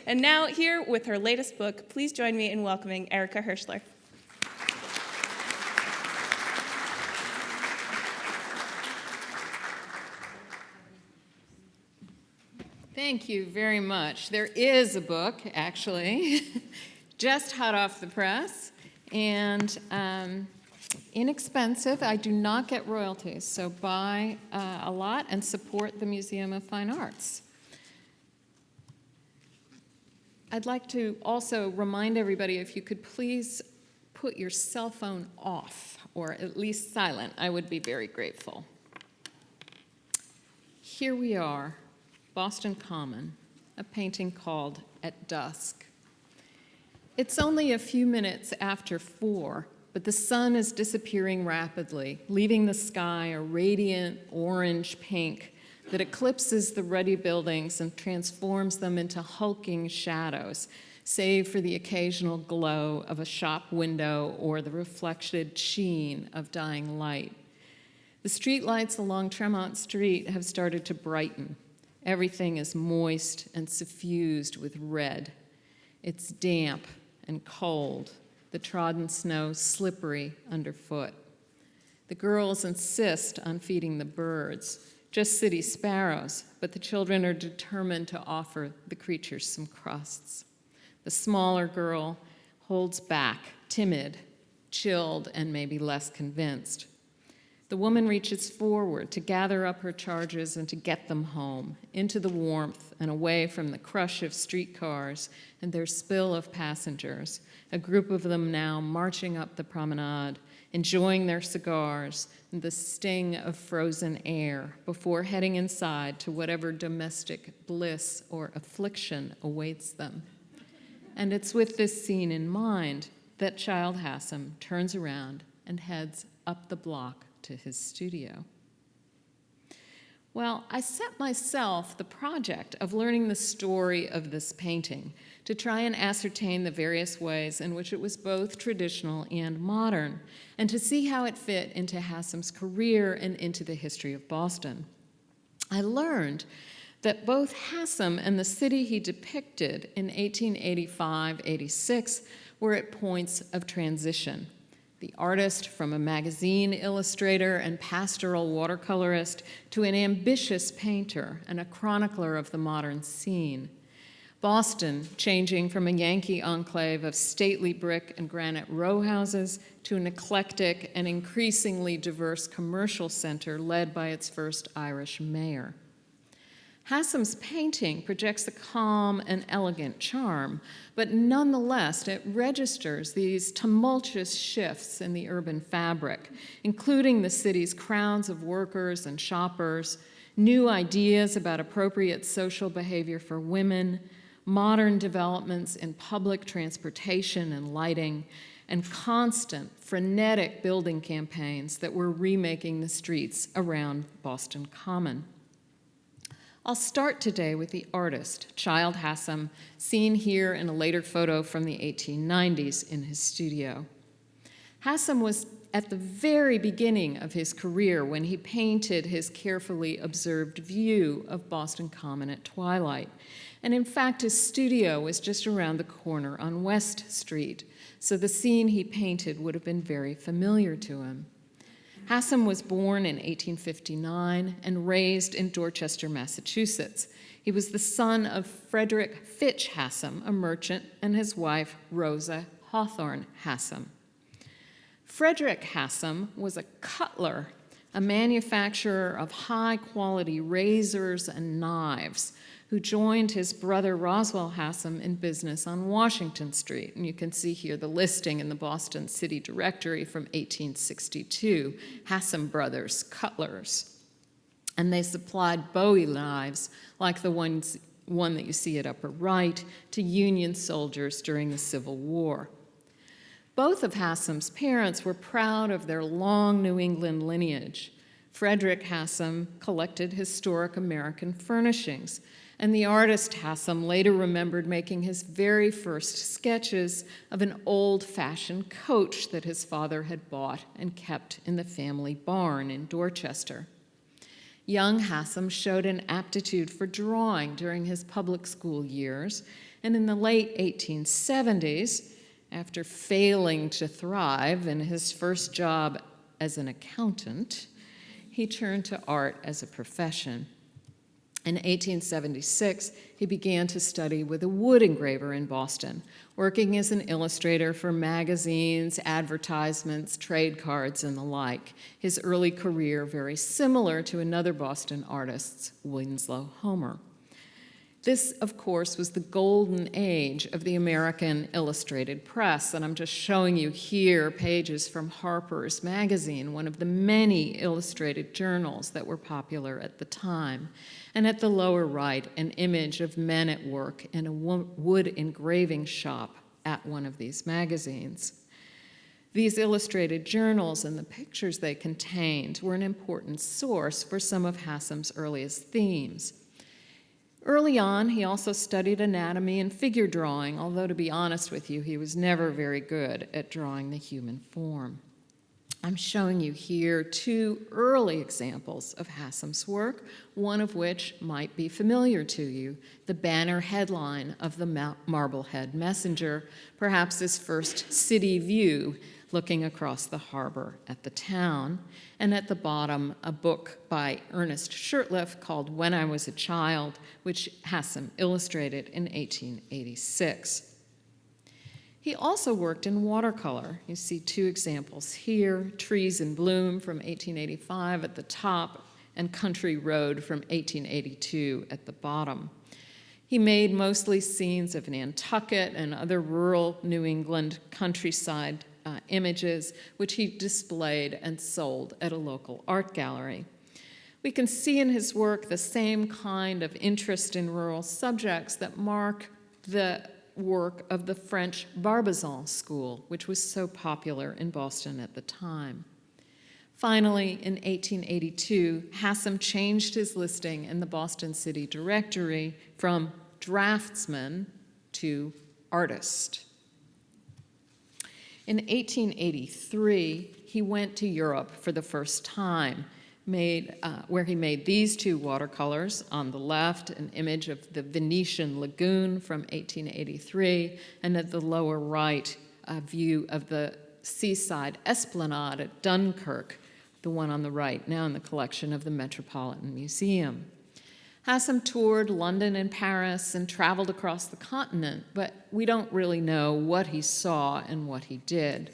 And now, here with her latest book, please join me in welcoming Erica Hirshler. Thank you very much. There is a book, actually, just hot off the press, and inexpensive. I do not get royalties, so buy a lot and support the Museum of Fine Arts. I'd like to also remind everybody, if you could please put your cell phone off, or at least silent, I would be very grateful. Here we are. Boston Common, a painting called At Dusk. It's only a few minutes after 4, but the sun is disappearing rapidly, leaving the sky a radiant orange pink that eclipses the ruddy buildings and transforms them into hulking shadows, save for the occasional glow of a shop window or the reflected sheen of dying light. The streetlights along Tremont Street have started to brighten. Everything is moist and suffused with red. It's damp and cold, the trodden snow slippery underfoot. The girls insist on feeding the birds, just city sparrows, but the children are determined to offer the creatures some crusts. The smaller girl holds back, timid, chilled, and maybe less convinced. The woman reaches forward to gather up her charges and to get them home, into the warmth and away from the crush of streetcars and their spill of passengers, a group of them now marching up the promenade, enjoying their cigars and the sting of frozen air before heading inside to whatever domestic bliss or affliction awaits them. And it's with this scene in mind that Childe Hassam turns around and heads up the block to his studio. Well, I set myself the project of learning the story of this painting to try and ascertain the various ways in which it was both traditional and modern, and to see how it fit into Hassam's career and into the history of Boston. I learned that both Hassam and the city he depicted in 1885-86 were at points of transition. The artist, from a magazine illustrator and pastoral watercolorist to an ambitious painter and a chronicler of the modern scene. Boston, changing from a Yankee enclave of stately brick and granite row houses to an eclectic and increasingly diverse commercial center led by its first Irish mayor. Hassam's painting projects a calm and elegant charm, but nonetheless it registers these tumultuous shifts in the urban fabric, including the city's crowds of workers and shoppers, new ideas about appropriate social behavior for women, modern developments in public transportation and lighting, and constant, frenetic building campaigns that were remaking the streets around Boston Common. I'll start today with the artist, Childe Hassam, seen here in a later photo from the 1890s in his studio. Hassam was at the very beginning of his career when he painted his carefully observed view of Boston Common at twilight. And in fact, his studio was just around the corner on West Street, so the scene he painted would have been very familiar to him. Hassam was born in 1859 and raised in Dorchester, Massachusetts. He was the son of Frederick Fitch Hassam, a merchant, and his wife, Rosa Hawthorne Hassam. Frederick Hassam was a cutler, a manufacturer of high-quality razors and knives, who joined his brother Roswell Hassam in business on Washington Street. And you can see here the listing in the Boston City Directory from 1862, Hassam Brothers Cutlers. And they supplied Bowie knives, like the one that you see at upper right, to Union soldiers during the Civil War. Both of Hassam's parents were proud of their long New England lineage. Frederick Hassam collected historic American furnishings, and the artist Hassam later remembered making his very first sketches of an old-fashioned coach that his father had bought and kept in the family barn in Dorchester. Young Hassam showed an aptitude for drawing during his public school years, and in the late 1870s, after failing to thrive in his first job as an accountant, he turned to art as a profession. In 1876, he began to study with a wood engraver in Boston, working as an illustrator for magazines, advertisements, trade cards, and the like. His early career very similar to another Boston artist's, Winslow Homer. This, of course, was the golden age of the American illustrated press, and I'm just showing you here pages from Harper's Magazine, one of the many illustrated journals that were popular at the time. And at the lower right, an image of men at work in a wood engraving shop at one of these magazines. These illustrated journals and the pictures they contained were an important source for some of Hassam's earliest themes. Early on, he also studied anatomy and figure drawing, although to be honest with you, he was never very good at drawing the human form. I'm showing you here two early examples of Hassam's work, one of which might be familiar to you, the banner headline of the Marblehead Messenger, perhaps his first city view looking across the harbor at the town, and at the bottom, a book by Ernest Shirtliff called When I Was a Child, which Hassam illustrated in 1886. He also worked in watercolor. You see two examples here, Trees in Bloom from 1885 at the top, and Country Road from 1882 at the bottom. He made mostly scenes of Nantucket and other rural New England countryside images, which he displayed and sold at a local art gallery. We can see in his work the same kind of interest in rural subjects that mark the work of the French Barbizon school, which was so popular in Boston at the time. Finally, in 1882, Hassam changed his listing in the Boston City Directory from draftsman to artist. In 1883, he went to Europe for the first time, where he made these two watercolors. On the left, an image of the Venetian lagoon from 1883, and at the lower right, a view of the seaside esplanade at Dunkirk, the one on the right, now in the collection of the Metropolitan Museum. Hassam toured London and Paris and traveled across the continent, but we don't really know what he saw and what he did.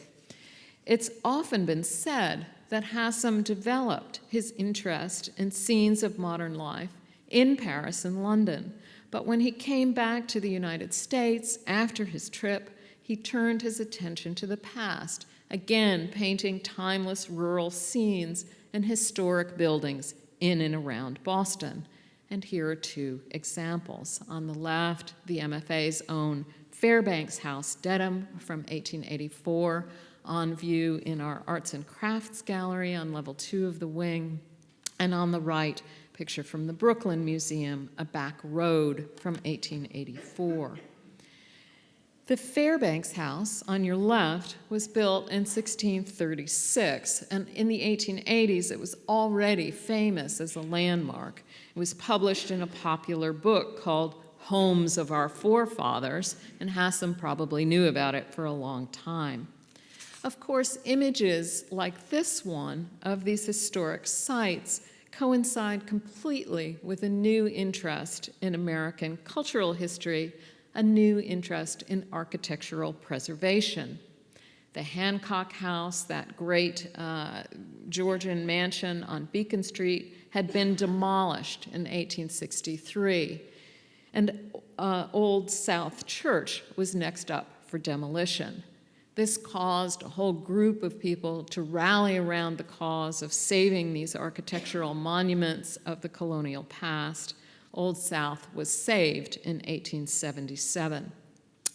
It's often been said that Hassam developed his interest in scenes of modern life in Paris and London, but when he came back to the United States after his trip, he turned his attention to the past, again painting timeless rural scenes and historic buildings in and around Boston. And here are two examples. On the left, the MFA's own Fairbanks House, Dedham, from 1884, on view in our Arts and Crafts Gallery on level 2 of the wing. And on the right, a picture from the Brooklyn Museum, a back road from 1884. The Fairbanks House on your left was built in 1636, and in the 1880s it was already famous as a landmark. It was published in a popular book called Homes of Our Forefathers, and Hassam probably knew about it for a long time. Of course, images like this one of these historic sites coincide completely with a new interest in American cultural history, a new interest in architectural preservation. The Hancock House, that great Georgian mansion on Beacon Street, had been demolished in 1863, and Old South Church was next up for demolition. This caused a whole group of people to rally around the cause of saving these architectural monuments of the colonial past. Old South was saved in 1877.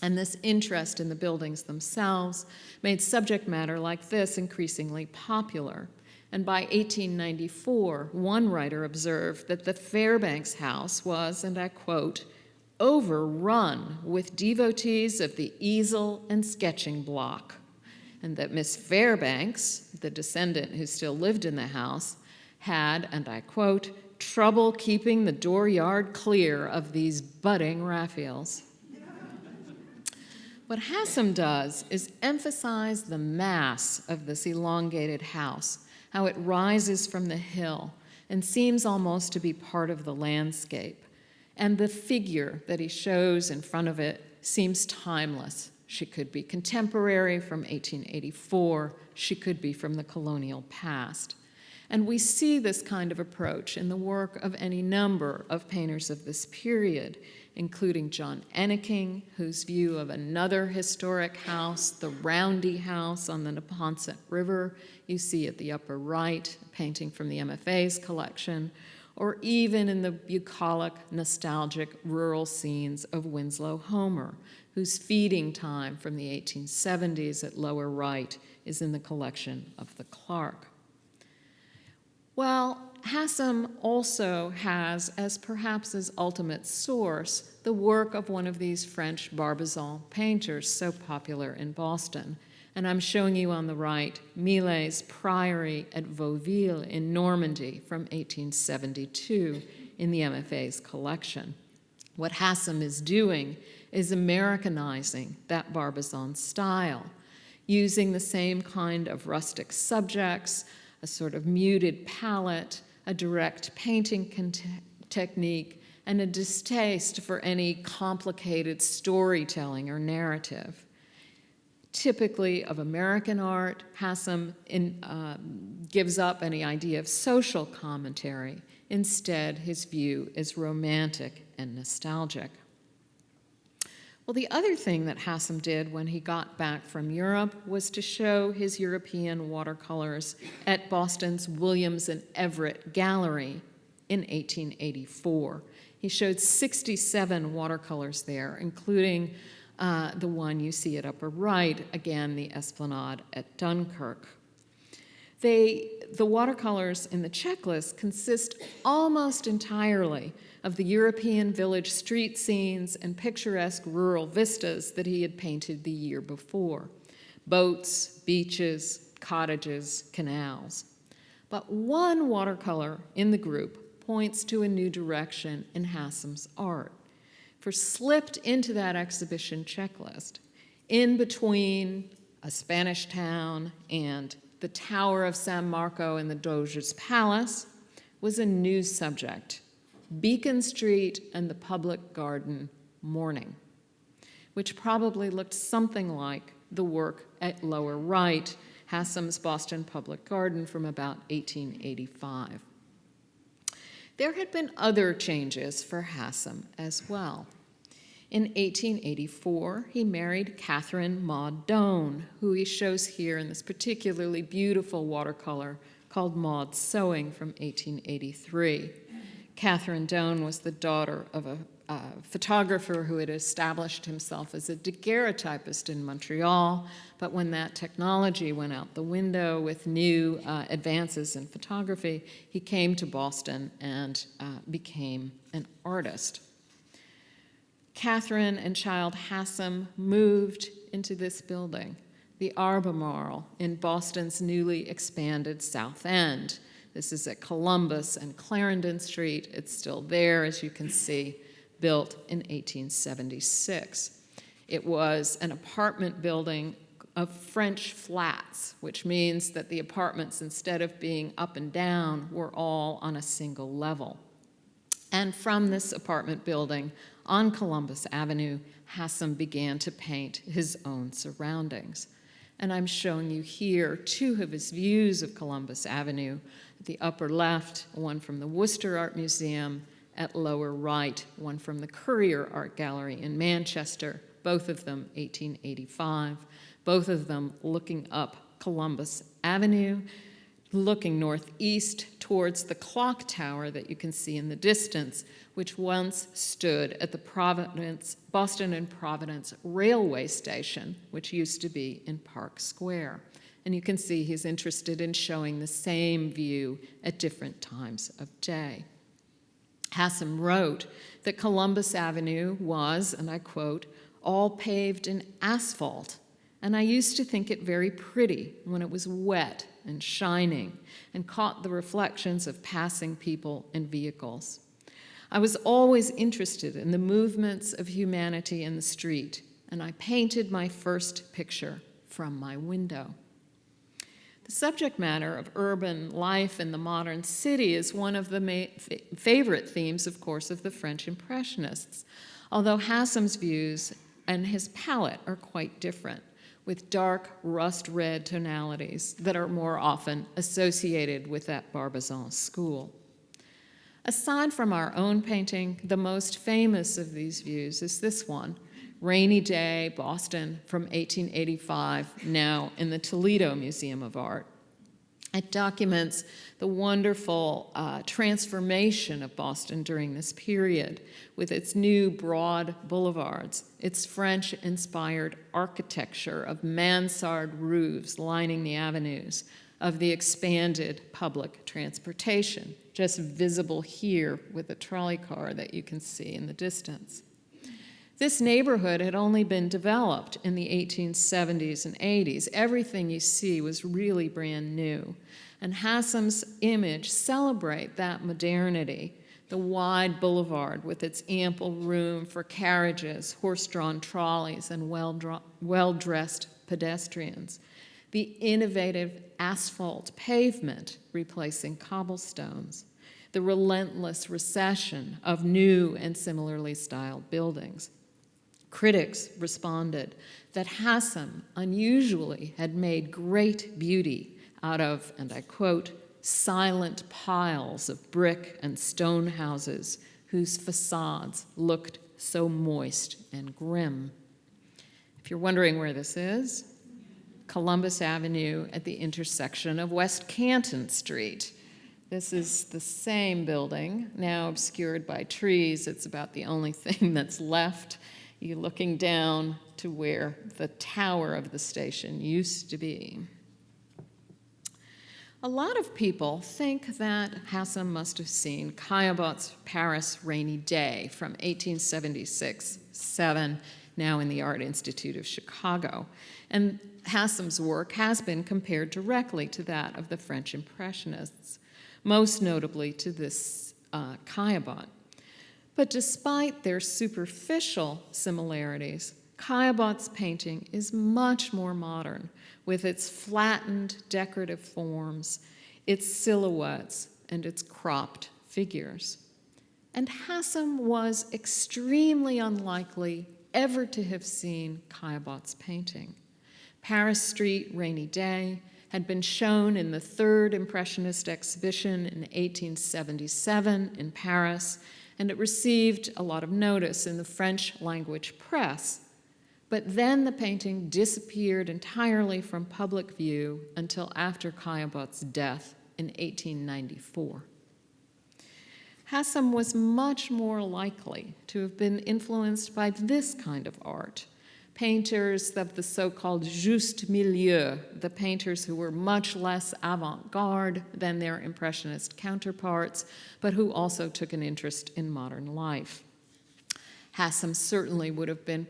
And this interest in the buildings themselves made subject matter like this increasingly popular. And by 1894, one writer observed that the Fairbanks House was, and I quote, overrun with devotees of the easel and sketching block, and that Miss Fairbanks, the descendant who still lived in the house, had, and I quote, trouble keeping the dooryard clear of these budding Raphaels. What Hassam does is emphasize the mass of this elongated house, how it rises from the hill and seems almost to be part of the landscape. And the figure that he shows in front of it seems timeless. She could be contemporary from 1884. She could be from the colonial past. And we see this kind of approach in the work of any number of painters of this period, including John Enneking, whose view of another historic house, the Roundy House on the Neponset River, you see at the upper right, a painting from the MFA's collection, or even in the bucolic, nostalgic rural scenes of Winslow Homer, whose feeding time from the 1870s at lower right is in the collection of the Clark. Well, Hassam also has, as perhaps his ultimate source, the work of one of these French Barbizon painters so popular in Boston. And I'm showing you on the right Millet's Priory at Vauville in Normandy from 1872 in the MFA's collection. What Hassam is doing is Americanizing that Barbizon style, using the same kind of rustic subjects, a sort of muted palette, a direct painting technique, and a distaste for any complicated storytelling or narrative. Typically of American art, Hassam gives up any idea of social commentary. Instead, his view is romantic and nostalgic. Well, the other thing that Hassam did when he got back from Europe was to show his European watercolors at Boston's Williams and Everett Gallery in 1884. He showed 67 watercolors there, including the one you see at upper right, again, the Esplanade at Dunkirk. The watercolors in the checklist consist almost entirely of the European village street scenes and picturesque rural vistas that he had painted the year before: boats, beaches, cottages, canals. But one watercolor in the group points to a new direction in Hassam's art. For slipped into that exhibition checklist, in between a Spanish town and the Tower of San Marco in the Doge's Palace, was a new subject: Beacon Street and the Public Garden Morning, which probably looked something like the work at lower right, Hassam's Boston Public Garden from about 1885. There had been other changes for Hassam as well. In 1884, he married Catherine Maud Doane, who he shows here in this particularly beautiful watercolor called Maud's Sewing from 1883. Catherine Doane was the daughter of a photographer who had established himself as a daguerreotypist in Montreal, but when that technology went out the window with new advances in photography, he came to Boston and became an artist. Catherine and Childe Hassam moved into this building, the Albemarle, in Boston's newly expanded South End. This is at Columbus and Clarendon Street. It's still there, as you can see, built in 1876. It was an apartment building of French flats, which means that the apartments, instead of being up and down, were all on a single level. And from this apartment building on Columbus Avenue, Hassam began to paint his own surroundings. And I'm showing you here two of his views of Columbus Avenue. At the upper left, one from the Worcester Art Museum. At lower right, one from the Courier Art Gallery in Manchester, both of them 1885, both of them looking up Columbus Avenue, looking northeast towards the clock tower that you can see in the distance, which once stood at the Boston and Providence Railway Station, which used to be in Park Square. And you can see he's interested in showing the same view at different times of day. Hassam wrote that Columbus Avenue was, and I quote, all paved in asphalt, and I used to think it very pretty when it was wet and shining and caught the reflections of passing people and vehicles. I was always interested in the movements of humanity in the street, and I painted my first picture from my window. The subject matter of urban life in the modern city is one of the favorite themes, of course, of the French Impressionists, although Hassam's views and his palette are quite different, with dark rust red tonalities that are more often associated with that Barbizon school. Aside from our own painting, the most famous of these views is this one, Rainy Day, Boston, from 1885, now in the Toledo Museum of Art. It documents the wonderful transformation of Boston during this period, with its new broad boulevards, its French-inspired architecture of mansard roofs lining the avenues, of the expanded public transportation, just visible here with a trolley car that you can see in the distance. This neighborhood had only been developed in the 1870s and 80s. Everything you see was really brand new. And Hassam's image celebrate that modernity, the wide boulevard with its ample room for carriages, horse-drawn trolleys, and well-dressed pedestrians. The innovative asphalt pavement replacing cobblestones. The relentless recession of new and similarly styled buildings. Critics responded that Hassam unusually had made great beauty out of, and I quote, silent piles of brick and stone houses whose facades looked so moist and grim. If you're wondering where this is, Columbus Avenue at the intersection of West Canton Street. This is the same building, now obscured by trees. It's about the only thing that's left. You're looking down to where the tower of the station used to be. A lot of people think that Hassam must have seen Caillebott's Paris Rainy Day from 1876-7, now in the Art Institute of Chicago. And Hassam's work has been compared directly to that of the French Impressionists, most notably to this Caillebott. But despite their superficial similarities, Caillebott's painting is much more modern, with its flattened decorative forms, its silhouettes, and its cropped figures. And Hassam was extremely unlikely ever to have seen Caillebott's painting. Paris Street, Rainy Day, had been shown in the third Impressionist exhibition in 1877 in Paris, and it received a lot of notice in the French language press. But then the painting disappeared entirely from public view until after Caillebott's death in 1894. Hassam was much more likely to have been influenced by this kind of art. Painters of the so-called juste milieu, the painters who were much less avant-garde than their Impressionist counterparts, but who also took an interest in modern life. Hassam certainly would have been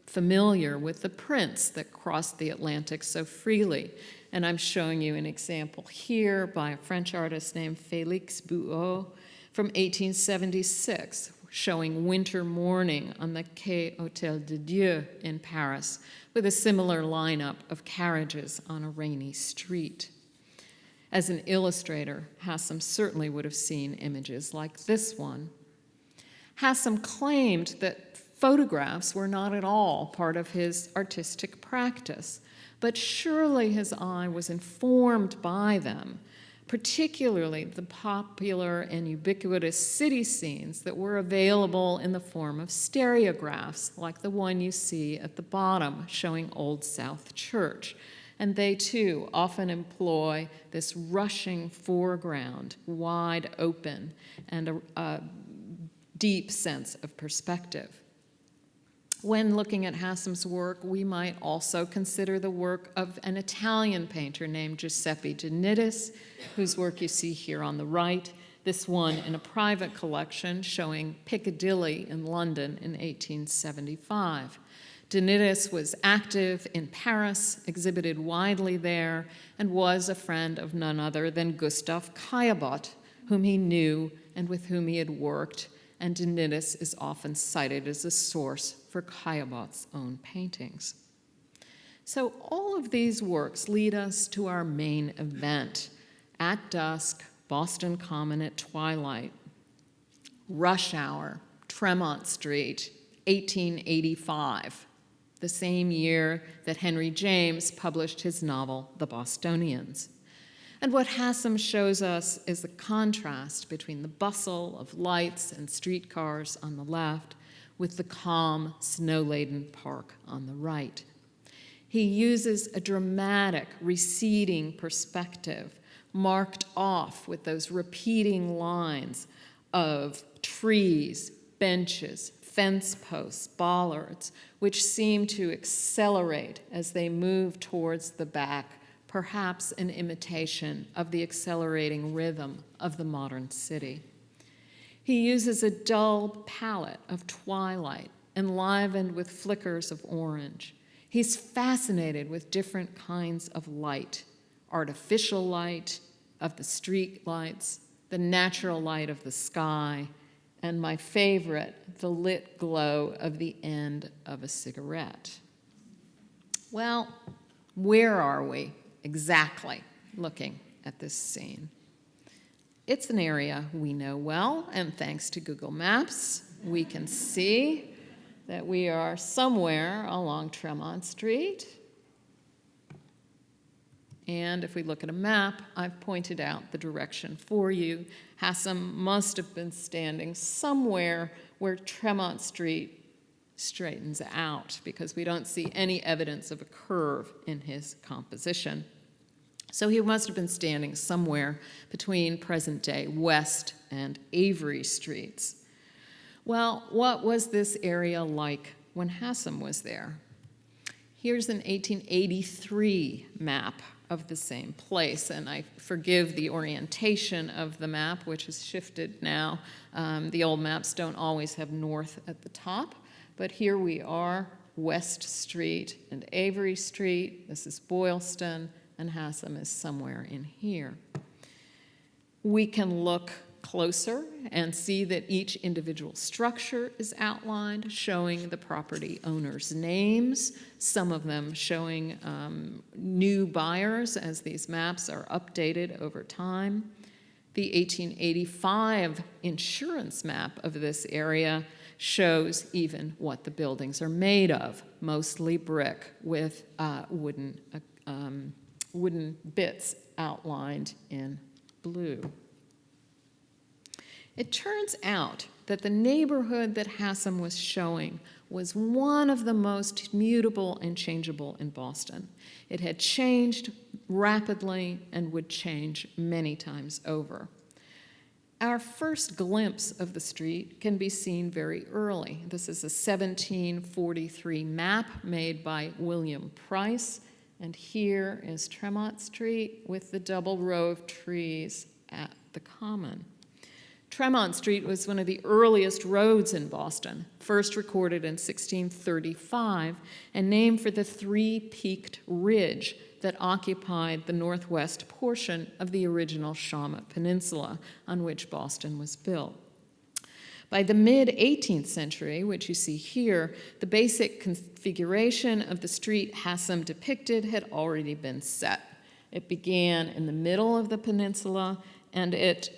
familiar with the prints that crossed the Atlantic so freely, and I'm showing you an example here by a French artist named Félix Bouot from 1876, showing winter morning on the Quai Hôtel de Dieu in Paris, with a similar lineup of carriages on a rainy street. As an illustrator, Hassam certainly would have seen images like this one. Hassam claimed that photographs were not at all part of his artistic practice, but surely his eye was informed by them, particularly the popular and ubiquitous city scenes that were available in the form of stereographs, like the one you see at the bottom showing Old South Church. And they, too, often employ this rushing foreground, wide open, and a deep sense of perspective. When looking at Hassam's work, we might also consider the work of an Italian painter named Giuseppe de Nittis, whose work you see here on the right, this one in a private collection showing Piccadilly in London in 1875. De Nittis was active in Paris, exhibited widely there, and was a friend of none other than Gustave Caillebotte, whom he knew and with whom he had worked, and De Nittis is often cited as a source for Caillebotte's own paintings. So all of these works lead us to our main event, At Dusk, Boston Common at Twilight. Rush Hour, Tremont Street, 1885, the same year that Henry James published his novel, The Bostonians. And what Hassam shows us is the contrast between the bustle of lights and streetcars on the left with the calm, snow-laden park on the right. He uses a dramatic, receding perspective, marked off with those repeating lines of trees, benches, fence posts, bollards, which seem to accelerate as they move towards the back, perhaps an imitation of the accelerating rhythm of the modern city. He uses a dull palette of twilight, enlivened with flickers of orange. He's fascinated with different kinds of light, artificial light of the street lights, the natural light of the sky, and my favorite, the lit glow of the end of a cigarette. Well, where are we exactly looking at this scene? It's an area we know well, and thanks to Google Maps, we can see that we are somewhere along Tremont Street. And if we look at a map, I've pointed out the direction for you. Hassam must have been standing somewhere where Tremont Street straightens out, because we don't see any evidence of a curve in his composition. So he must have been standing somewhere between present-day West and Avery Streets. Well, what was this area like when Hassam was there? Here's an 1883 map of the same place, and I forgive the orientation of the map, which has shifted now. The old maps don't always have north at the top, but here we are, West Street and Avery Street. This is Boylston, and Hassam is somewhere in here. We can look closer and see that each individual structure is outlined, showing the property owners' names, some of them showing new buyers as these maps are updated over time. The 1885 insurance map of this area shows even what the buildings are made of, mostly brick with wooden bits outlined in blue. It turns out that the neighborhood that Hassam was showing was one of the most mutable and changeable in Boston. It had changed rapidly and would change many times over. Our first glimpse of the street can be seen very early. This is a 1743 map made by William Price, and here is Tremont Street with the double row of trees at the Common. Tremont Street was one of the earliest roads in Boston, first recorded in 1635 and named for the three-peaked ridge that occupied the northwest portion of the original Shawmut Peninsula on which Boston was built. By the mid-18th century, which you see here, the basic configuration of the street Hassam depicted had already been set. It began in the middle of the peninsula, and it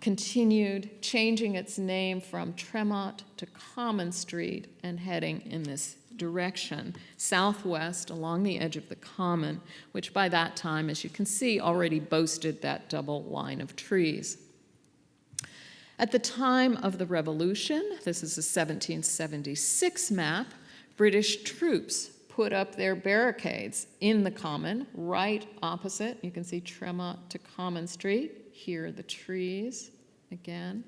continued changing its name from Tremont to Common Street and heading in this direction, southwest along the edge of the Common, which by that time, as you can see, already boasted that double line of trees. At the time of the Revolution, this is a 1776 map, British troops put up their barricades in the Common, right opposite. You can see Tremont to Common Street. Here are the trees again.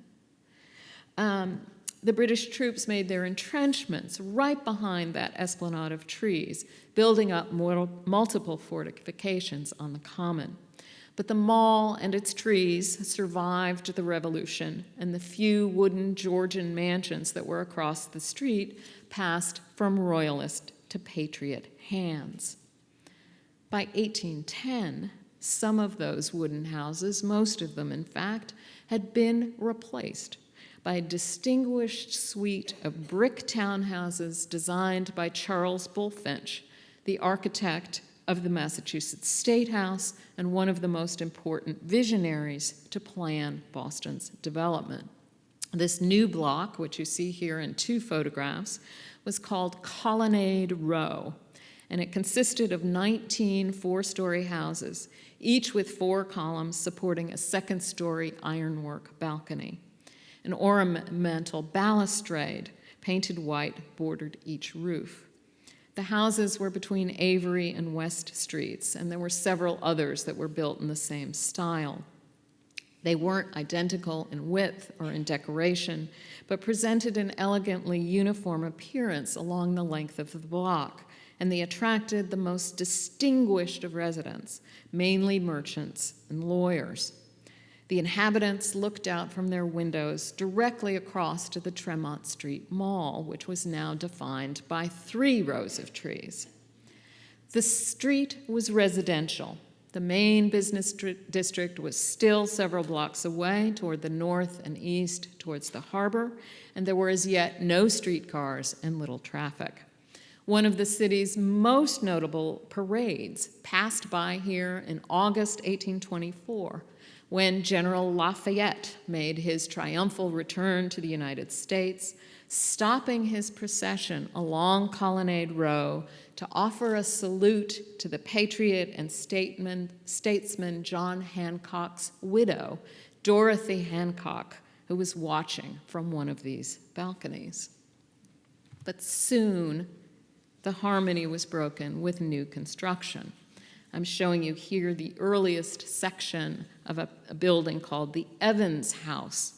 The British troops made their entrenchments right behind that esplanade of trees, building up multiple fortifications on the Common. But the mall and its trees survived the revolution, and the few wooden Georgian mansions that were across the street passed from royalist to patriot hands. By 1810, some of those wooden houses, most of them in fact, had been replaced by a distinguished suite of brick townhouses designed by Charles Bulfinch, the architect of the Massachusetts State House and one of the most important visionaries to plan Boston's development. This new block, which you see here in two photographs, was called Colonnade Row, and it consisted of 19 four-story houses, each with 4 columns supporting a second-story ironwork balcony. An ornamental balustrade, painted white, bordered each roof. The houses were between Avery and West Streets, and there were several others that were built in the same style. They weren't identical in width or in decoration, but presented an elegantly uniform appearance along the length of the block, and they attracted the most distinguished of residents, mainly merchants and lawyers. The inhabitants looked out from their windows directly across to the Tremont Street Mall, which was now defined by 3 rows of trees. The street was residential. The main business district was still several blocks away toward the north and east towards the harbor, and there were as yet no streetcars and little traffic. One of the city's most notable parades passed by here in August 1824, when General Lafayette made his triumphal return to the United States, stopping his procession along Colonnade Row to offer a salute to the patriot and statesman John Hancock's widow, Dorothy Hancock, who was watching from one of these balconies. But soon, the harmony was broken with new construction. I'm showing you here the earliest section of a building called the Evans House,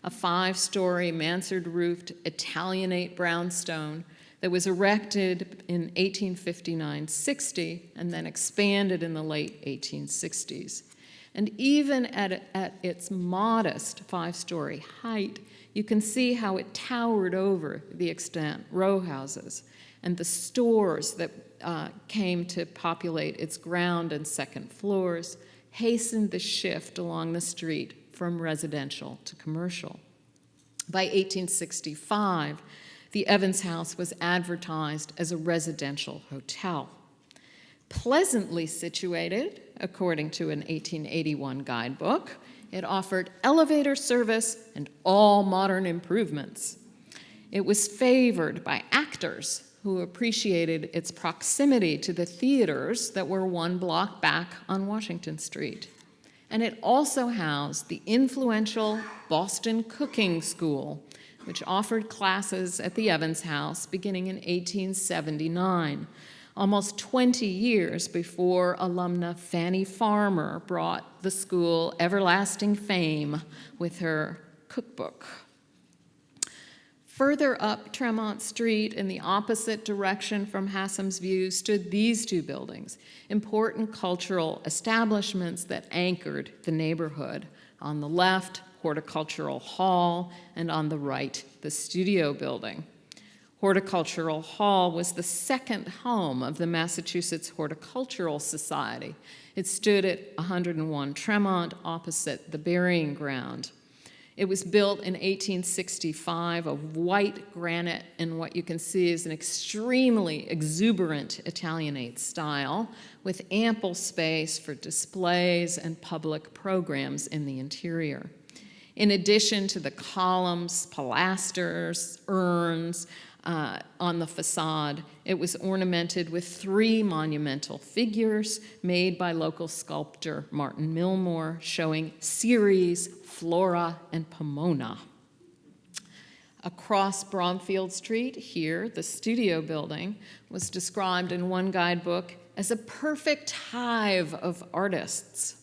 a 5-story mansard-roofed Italianate brownstone that was erected in 1859-60 and then expanded in the late 1860s. And even at its modest 5-story height, you can see how it towered over the extant row houses and the stores that came to populate its ground and second floors hastened the shift along the street from residential to commercial. By 1865, the Evans House was advertised as a residential hotel. Pleasantly situated, according to an 1881 guidebook, it offered elevator service and all modern improvements. It was favored by actors who appreciated its proximity to the theaters that were 1 block back on Washington Street. And it also housed the influential Boston Cooking School, which offered classes at the Evans House beginning in 1879, almost 20 years before alumna Fanny Farmer brought the school everlasting fame with her cookbook. Further up Tremont Street, in the opposite direction from Hassam's view, stood these 2 buildings, important cultural establishments that anchored the neighborhood. On the left, Horticultural Hall, and on the right, the Studio Building. Horticultural Hall was the second home of the Massachusetts Horticultural Society. It stood at 101 Tremont, opposite the burying ground. It was built in 1865 of white granite in what you can see is an extremely exuberant Italianate style, with ample space for displays and public programs in the interior. In addition to the columns, pilasters, urns on the facade, it was ornamented with 3 monumental figures made by local sculptor Martin Milmore, showing Ceres, Flora, and Pomona. Across Bromfield Street, here, the Studio Building was described in one guidebook as a perfect hive of artists.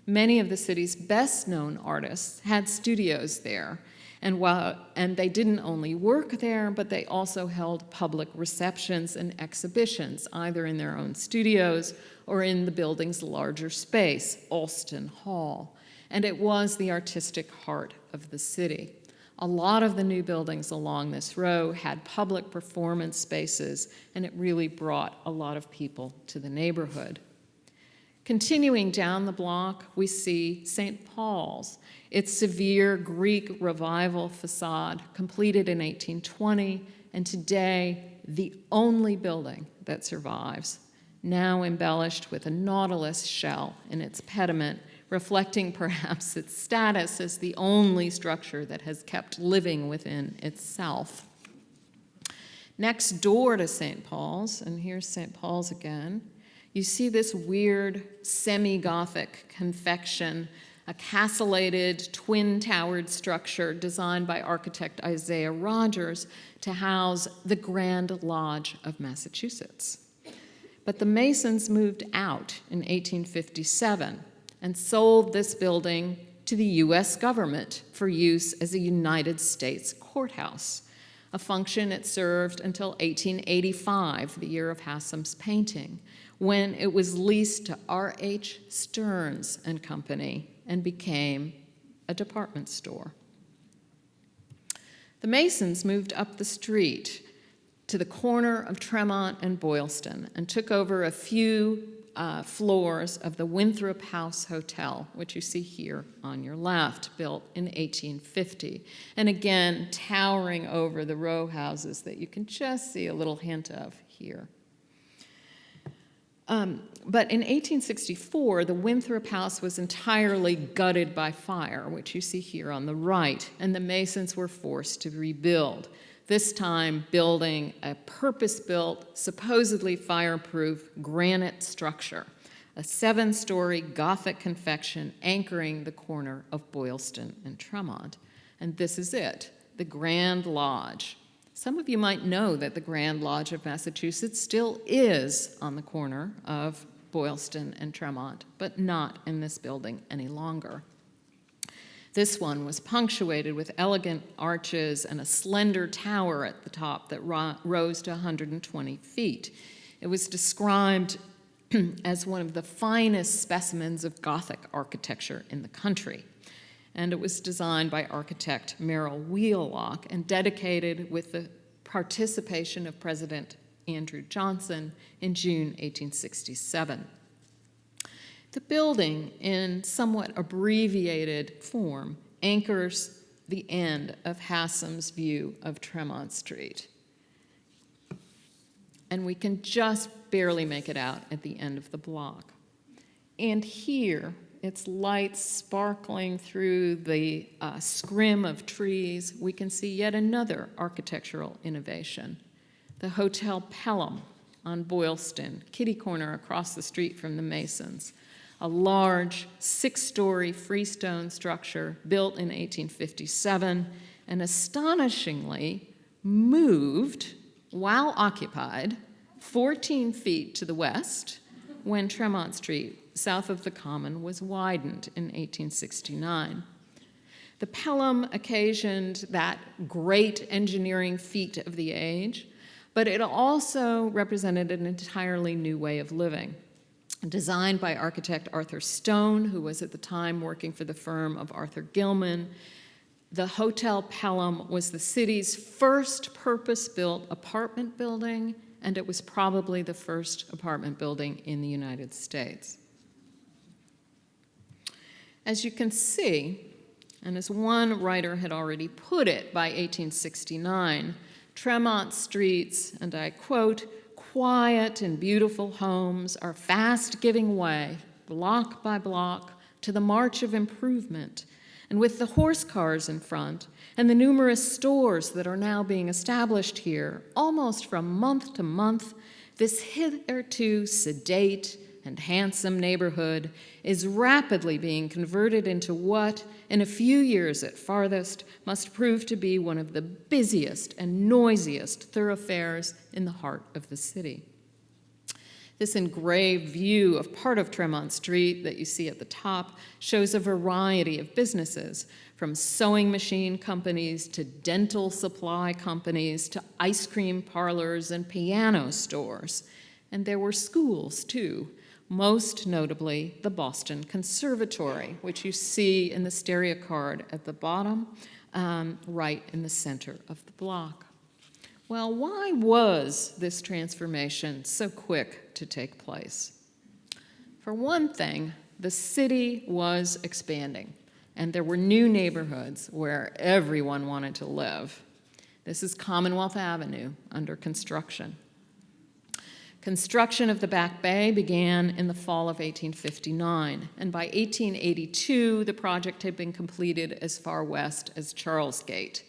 Many of the city's best-known artists had studios there, And they didn't only work there, but they also held public receptions and exhibitions, either in their own studios or in the building's larger space, Alston Hall. And it was the artistic heart of the city. A lot of the new buildings along this row had public performance spaces, and it really brought a lot of people to the neighborhood. Continuing down the block, we see St. Paul's. Its severe Greek revival facade, completed in 1820, and today the only building that survives, now embellished with a nautilus shell in its pediment, reflecting perhaps its status as the only structure that has kept living within itself. Next door to St. Paul's, and here's St. Paul's again, you see this weird semi-Gothic confection, a castellated, twin-towered structure designed by architect Isaiah Rogers to house the Grand Lodge of Massachusetts. But the Masons moved out in 1857 and sold this building to the U.S. government for use as a United States courthouse, a function it served until 1885, the year of Hassam's painting, when it was leased to R.H. Stearns and Company and became a department store. The Masons moved up the street to the corner of Tremont and Boylston and took over a few floors of the Winthrop House Hotel, which you see here on your left, built in 1850. And again, towering over the row houses that you can just see a little hint of here. But in 1864, the Winthrop House was entirely gutted by fire, which you see here on the right, and the Masons were forced to rebuild, this time building a purpose-built, supposedly fireproof granite structure, a 7-story Gothic confection anchoring the corner of Boylston and Tremont. And this is it, the Grand Lodge. Some of you might know that the Grand Lodge of Massachusetts still is on the corner of Boylston and Tremont, but not in this building any longer. This one was punctuated with elegant arches and a slender tower at the top that rose to 120 feet. It was described as one of the finest specimens of Gothic architecture in the country. And it was designed by architect Merrill Wheelock and dedicated with the participation of President Andrew Johnson in June 1867. The building, in somewhat abbreviated form, anchors the end of Hassam's view of Tremont Street. And we can just barely make it out at the end of the block. And here, its lights sparkling through the scrim of trees, we can see yet another architectural innovation. The Hotel Pelham on Boylston, kitty corner across the street from the Masons, a large 6-story freestone structure built in 1857 and astonishingly moved while occupied 14 feet to the west when Tremont Street, south of the Common, was widened in 1869. The Pelham occasioned that great engineering feat of the age, but it also represented an entirely new way of living. Designed by architect Arthur Stone, who was at the time working for the firm of Arthur Gilman, the Hotel Pelham was the city's first purpose-built apartment building, and it was probably the first apartment building in the United States. As you can see, and as one writer had already put it by 1869, Tremont streets, and I quote, "quiet and beautiful homes are fast giving way, block by block, to the march of improvement, and with the horse cars in front and the numerous stores that are now being established here, almost from month to month, this hitherto sedate and handsome neighborhood is rapidly being converted into what, in a few years at farthest, must prove to be one of the busiest and noisiest thoroughfares in the heart of the city." This engraved view of part of Tremont Street that you see at the top shows a variety of businesses, from sewing machine companies to dental supply companies to ice cream parlors and piano stores. And there were schools, too, most notably the Boston Conservatory, which you see in the stereocard at the bottom, right in the center of the block. Well, why was this transformation so quick to take place? For one thing, the city was expanding, and there were new neighborhoods where everyone wanted to live. This is Commonwealth Avenue under construction. Construction of the Back Bay began in the fall of 1859, and by 1882, the project had been completed as far west as Charlesgate.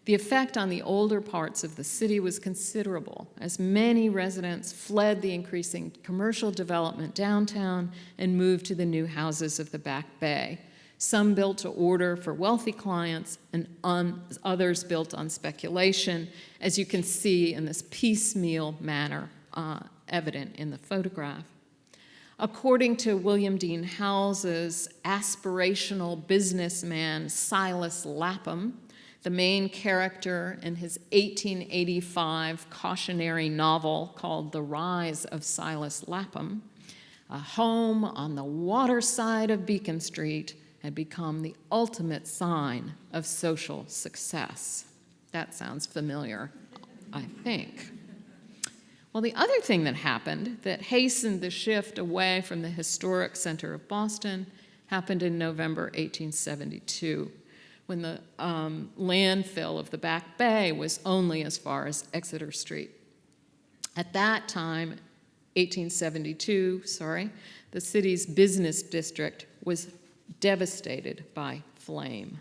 The effect on the older parts of the city was considerable, as many residents fled the increasing commercial development downtown and moved to the new houses of the Back Bay. Some built to order for wealthy clients, and others built on speculation, as you can see in this piecemeal manner evident in the photograph. According to William Dean Howells's aspirational businessman Silas Lapham, the main character in his 1885 cautionary novel called The Rise of Silas Lapham, a home on the water side of Beacon Street had become the ultimate sign of social success. That sounds familiar, I think. Well, the other thing that happened that hastened the shift away from the historic center of Boston happened in November 1872, when the landfill of the Back Bay was only as far as Exeter Street. At that time, 1872, the city's business district was devastated by flame.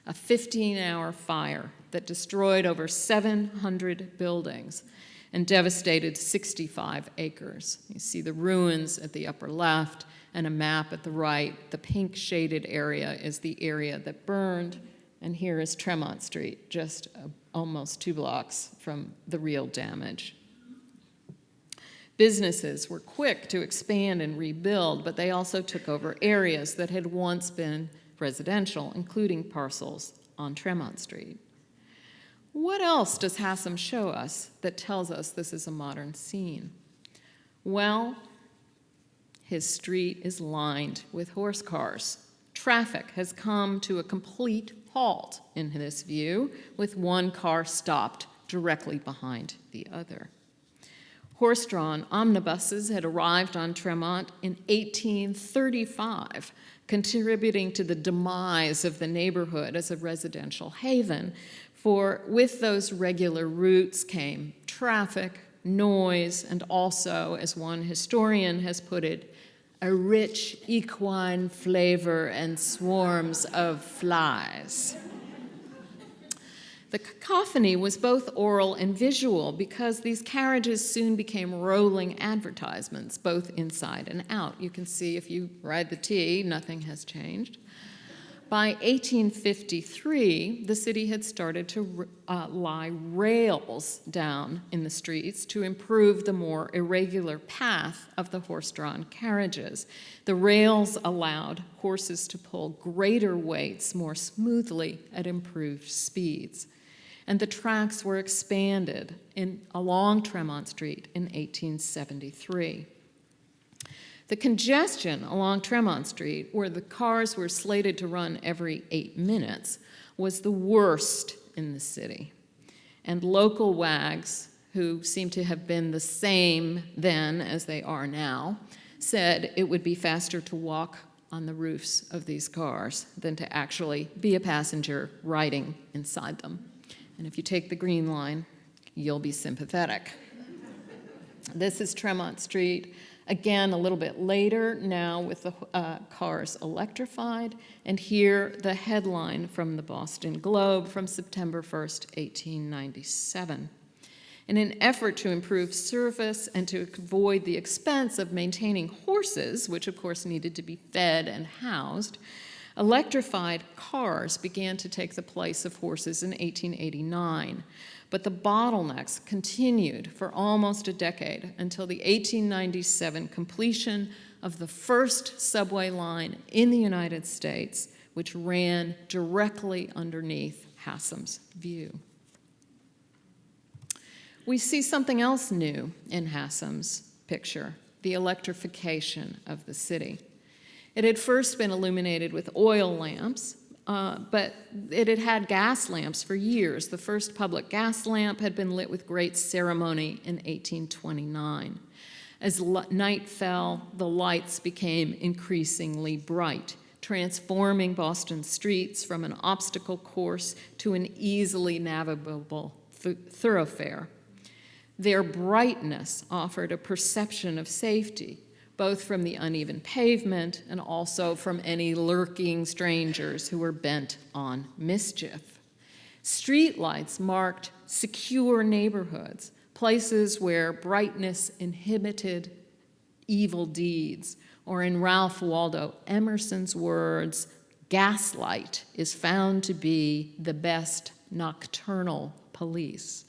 A 15-hour fire that destroyed over 700 buildings and devastated 65 acres. You see the ruins at the upper left and a map at the right. The pink shaded area is the area that burned, and here is Tremont Street, just almost 2 blocks from the real damage. Businesses were quick to expand and rebuild, but they also took over areas that had once been residential, including parcels on Tremont Street. What else does Hassam show us that tells us this is a modern scene? Well, his street is lined with horse cars. Traffic has come to a complete halt in this view, with one car stopped directly behind the other. Horse-drawn omnibuses had arrived on Tremont in 1835, contributing to the demise of the neighborhood as a residential haven, for with those regular routes came traffic, noise, and also, as one historian has put it, a rich equine flavor and swarms of flies. The cacophony was both oral and visual because these carriages soon became rolling advertisements, both inside and out. You can see if you ride the T, nothing has changed. By 1853, the city had started to lie rails down in the streets to improve the more irregular path of the horse-drawn carriages. The rails allowed horses to pull greater weights more smoothly at improved speeds. And the tracks were expanded along Tremont Street in 1873. The congestion along Tremont Street, where the cars were slated to run every 8 minutes, was the worst in the city. And local wags, who seem to have been the same then as they are now, said it would be faster to walk on the roofs of these cars than to actually be a passenger riding inside them. And if you take the green line, you'll be sympathetic. This is Tremont Street. Again, a little bit later, now with the cars electrified. And here, the headline from the Boston Globe from September 1st, 1897. In an effort to improve service and to avoid the expense of maintaining horses, which of course needed to be fed and housed, electrified cars began to take the place of horses in 1889. But the bottlenecks continued for almost a decade until the 1897 completion of the first subway line in the United States, which ran directly underneath Hassam's view. We see something else new in Hassam's picture, the electrification of the city. It had first been illuminated with oil lamps, but it had had gas lamps for years. The first public gas lamp had been lit with great ceremony in 1829. As night fell, the lights became increasingly bright, transforming Boston streets from an obstacle course to an easily navigable thoroughfare. Their brightness offered a perception of safety, both from the uneven pavement and also from any lurking strangers who were bent on mischief. Streetlights marked secure neighborhoods, places where brightness inhibited evil deeds, or in Ralph Waldo Emerson's words, gaslight is found to be the best nocturnal police.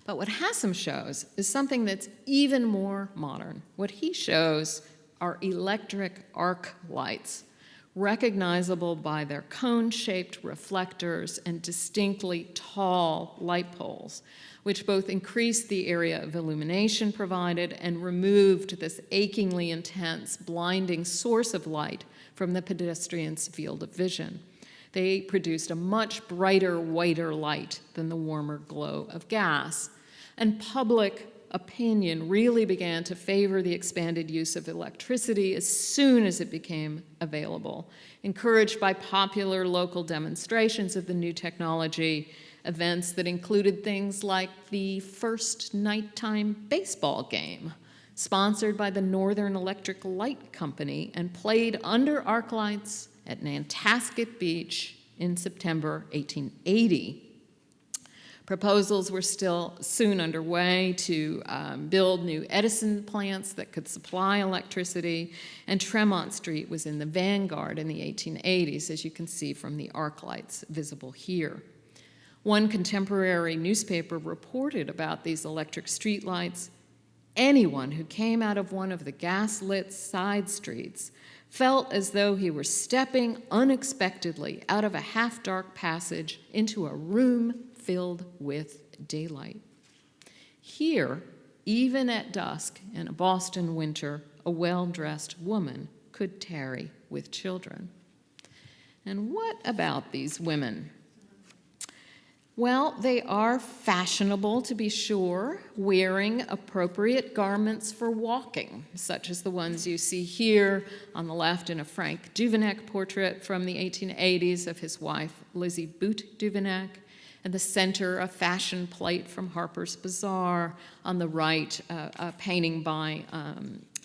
But what Hassam shows is something that's even more modern. What he shows are electric arc lights, recognizable by their cone-shaped reflectors and distinctly tall light poles, which both increased the area of illumination provided and removed this achingly intense, blinding source of light from the pedestrian's field of vision. They produced a much brighter, whiter light than the warmer glow of gas. And public opinion really began to favor the expanded use of electricity as soon as it became available, encouraged by popular local demonstrations of the new technology, events that included things like the first nighttime baseball game, sponsored by the Northern Electric Light Company and played under arc lights at Nantasket Beach in September 1880. Proposals were still soon underway to build new Edison plants that could supply electricity, and Tremont Street was in the vanguard in the 1880s, as you can see from the arc lights visible here. One contemporary newspaper reported about these electric streetlights. Anyone who came out of one of the gas-lit side streets felt as though he were stepping unexpectedly out of a half-dark passage into a room filled with daylight. Here, even at dusk in a Boston winter, a well-dressed woman could tarry with children. And what about these women? Well, they are fashionable, to be sure, wearing appropriate garments for walking, such as the ones you see here on the left in a Frank Duveneck portrait from the 1880s of his wife, Lizzie Boot Duveneck, and the center, a fashion plate from Harper's Bazaar. On the right, a painting by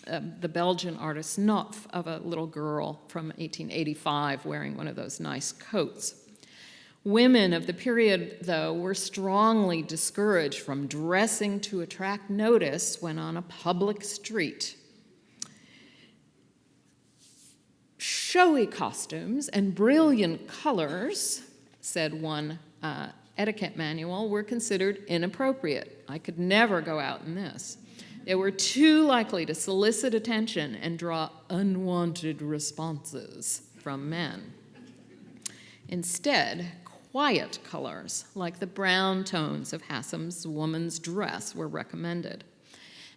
the Belgian artist Knopf of a little girl from 1885 wearing one of those nice coats. Women of the period, though, were strongly discouraged from dressing to attract notice when on a public street. Showy costumes and brilliant colors, said one etiquette manual, were considered inappropriate. I could never go out in this. They were too likely to solicit attention and draw unwanted responses from men. Instead, quiet colors, like the brown tones of Hassam's woman's dress, were recommended.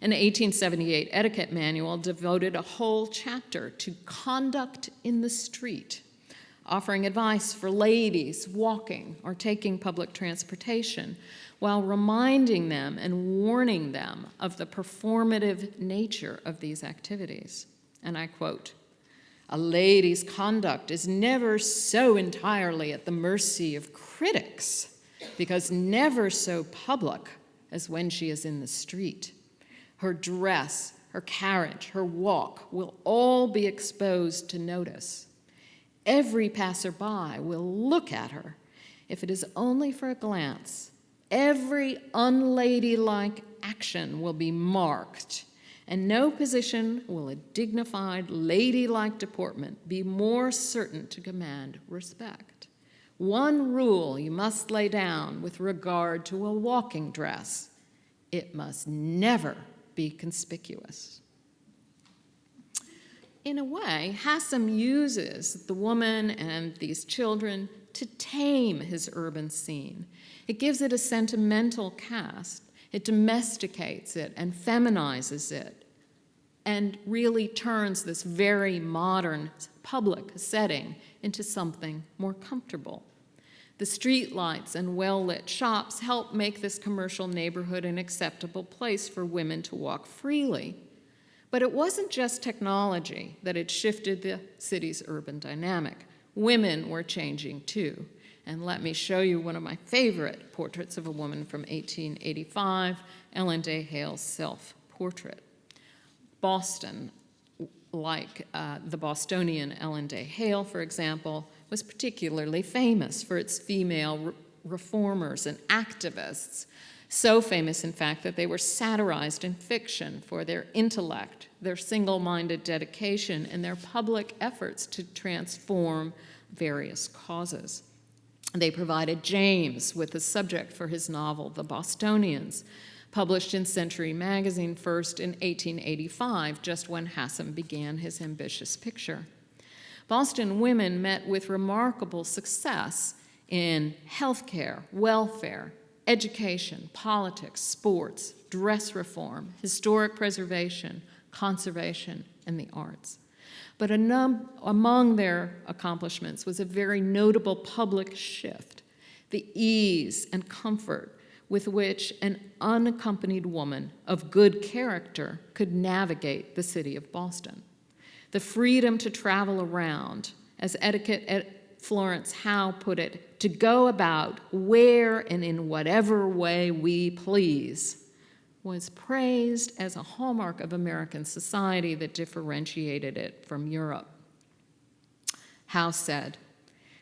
An 1878 etiquette manual devoted a whole chapter to conduct in the street, offering advice for ladies walking or taking public transportation, while reminding them and warning them of the performative nature of these activities. And I quote, "A lady's conduct is never so entirely at the mercy of critics, because never so public as when she is in the street. Her dress, her carriage, her walk will all be exposed to notice. Every passerby will look at her, if it is only for a glance. Every unladylike action will be marked, and no position will a dignified, ladylike deportment be more certain to command respect. One rule you must lay down with regard to a walking dress: it must never be conspicuous." in a way, Hassam uses the woman and these children to tame his urban scene. It gives it a sentimental cast. It domesticates it and feminizes it and really turns this very modern public setting into something more comfortable. The streetlights and well-lit shops help make this commercial neighborhood an acceptable place for women to walk freely. But it wasn't just technology that had shifted the city's urban dynamic. Women were changing too. And let me show you one of my favorite portraits of a woman from 1885, Ellen Day Hale's self-portrait. Boston, like the Bostonian Ellen Day Hale, for example, was particularly famous for its female reformers and activists. So famous, in fact, that they were satirized in fiction for their intellect, their single-minded dedication, and their public efforts to transform various causes. They provided James with the subject for his novel, The Bostonians, published in Century magazine first in 1885, just when Hassam began his ambitious picture. Boston women met with remarkable success in healthcare, welfare, education, politics, sports, dress reform, historic preservation, conservation, and the arts. But among their accomplishments was a very notable public shift, the ease and comfort with which an unaccompanied woman of good character could navigate the city of Boston. The freedom to travel around, as etiquette at Florence Howe put it, to go about where and in whatever way we please, was praised as a hallmark of American society that differentiated it from Europe. Howe said,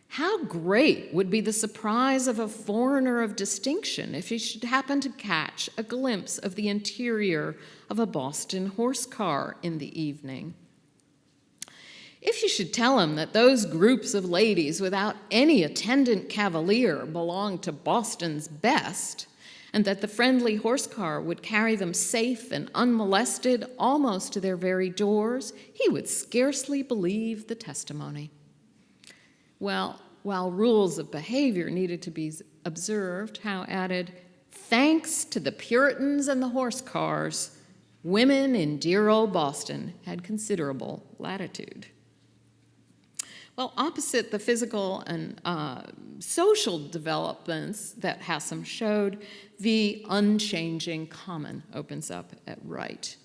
"How great would be the surprise of a foreigner of distinction if he should happen to catch a glimpse of the interior of a Boston horse car in the evening. If you should tell him that those groups of ladies without any attendant cavalier belong to Boston's best, and that the friendly horse car would carry them safe and unmolested almost to their very doors, he would scarcely believe the testimony." Well, while rules of behavior needed to be observed, Howe added, "Thanks to the Puritans and the horse cars, women in dear old Boston had considerable latitude." Well, opposite the physical and social developments that Hassam showed, the unchanging common opens up at right.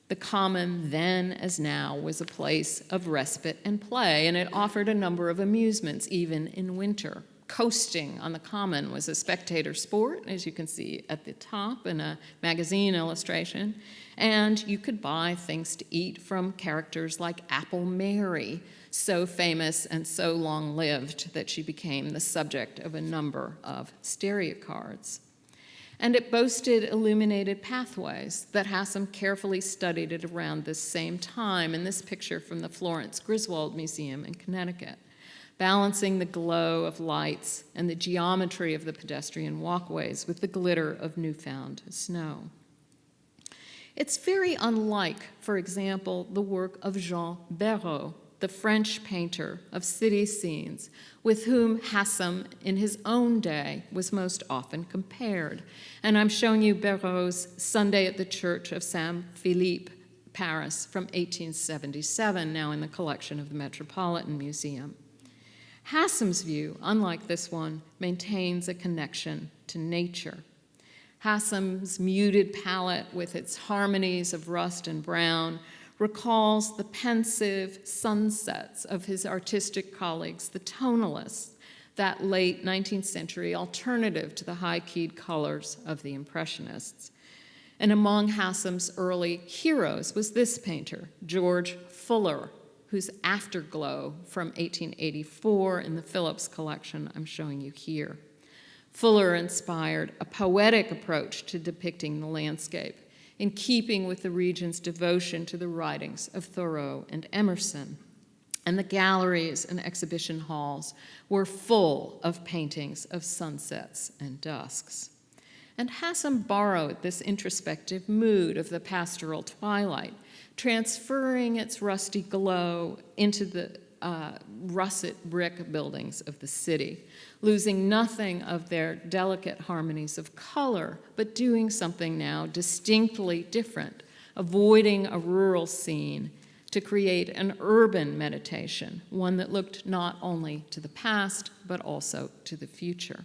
The common, then as now, was a place of respite and play, and it offered a number of amusements, even in winter. Coasting on the common was a spectator sport, as you can see at the top in a magazine illustration, and you could buy things to eat from characters like Apple Mary, so famous and so long-lived that she became the subject of a number of stereocards. And it boasted illuminated pathways that Hassam carefully studied at around this same time in this picture from the Florence Griswold Museum in Connecticut, balancing the glow of lights and the geometry of the pedestrian walkways with the glitter of newfound snow. It's very unlike, for example, the work of Jean Béraud, the French painter of city scenes, with whom Hassam, in his own day, was most often compared. And I'm showing you Béraud's Sunday at the Church of Saint-Philippe, Paris, from 1877, now in the collection of the Metropolitan Museum. Hassam's view, unlike this one, maintains a connection to nature. Hassam's muted palette, with its harmonies of rust and brown, recalls the pensive sunsets of his artistic colleagues, the tonalists, that late 19th century alternative to the high-keyed colors of the Impressionists. And among Hassam's early heroes was this painter, George Fuller, whose Afterglow from 1884 in the Phillips collection I'm showing you here. Fuller inspired a poetic approach to depicting the landscape, in keeping with the region's devotion to the writings of Thoreau and Emerson. And the galleries and exhibition halls were full of paintings of sunsets and dusks. And Hassam borrowed this introspective mood of the pastoral twilight transferring its rusty glow into the russet brick buildings of the city, losing nothing of their delicate harmonies of color, but doing something now distinctly different, avoiding a rural scene to create an urban meditation, one that looked not only to the past, but also to the future.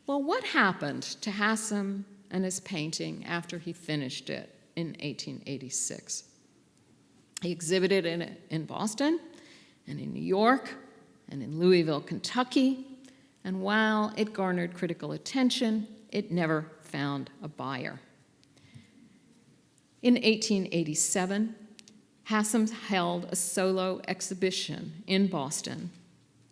Well, what happened to Hassam and his painting after he finished it in 1886? He exhibited it in Boston, and in New York, and in Louisville, Kentucky, and while it garnered critical attention, it never found a buyer. In 1887, Hassam held a solo exhibition in Boston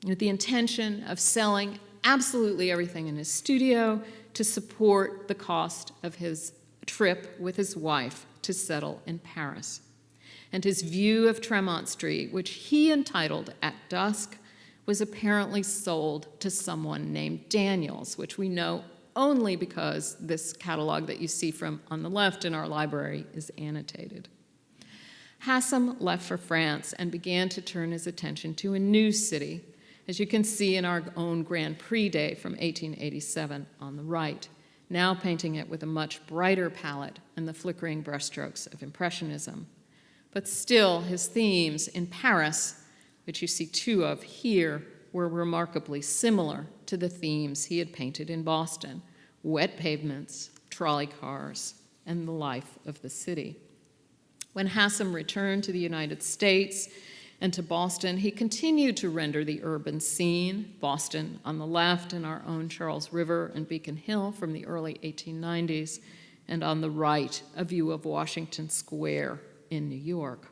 with the intention of selling absolutely everything in his studio to support the cost of his trip with his wife to settle in Paris. And his view of Tremont Street, which he entitled At Dusk, was apparently sold to someone named Daniels, which we know only because this catalog that you see from on the left in our library is annotated. Hassam left for France and began to turn his attention to a new city, as you can see in our own Grand Prix Day from 1887 on the right, now painting it with a much brighter palette and the flickering brushstrokes of Impressionism. But still, his themes in Paris, which you see two of here, were remarkably similar to the themes he had painted in Boston: wet pavements, trolley cars, and the life of the city. When Hassam returned to the United States and to Boston, he continued to render the urban scene, Boston on the left and our own Charles River and Beacon Hill from the early 1890s, and on the right, a view of Washington Square in New York.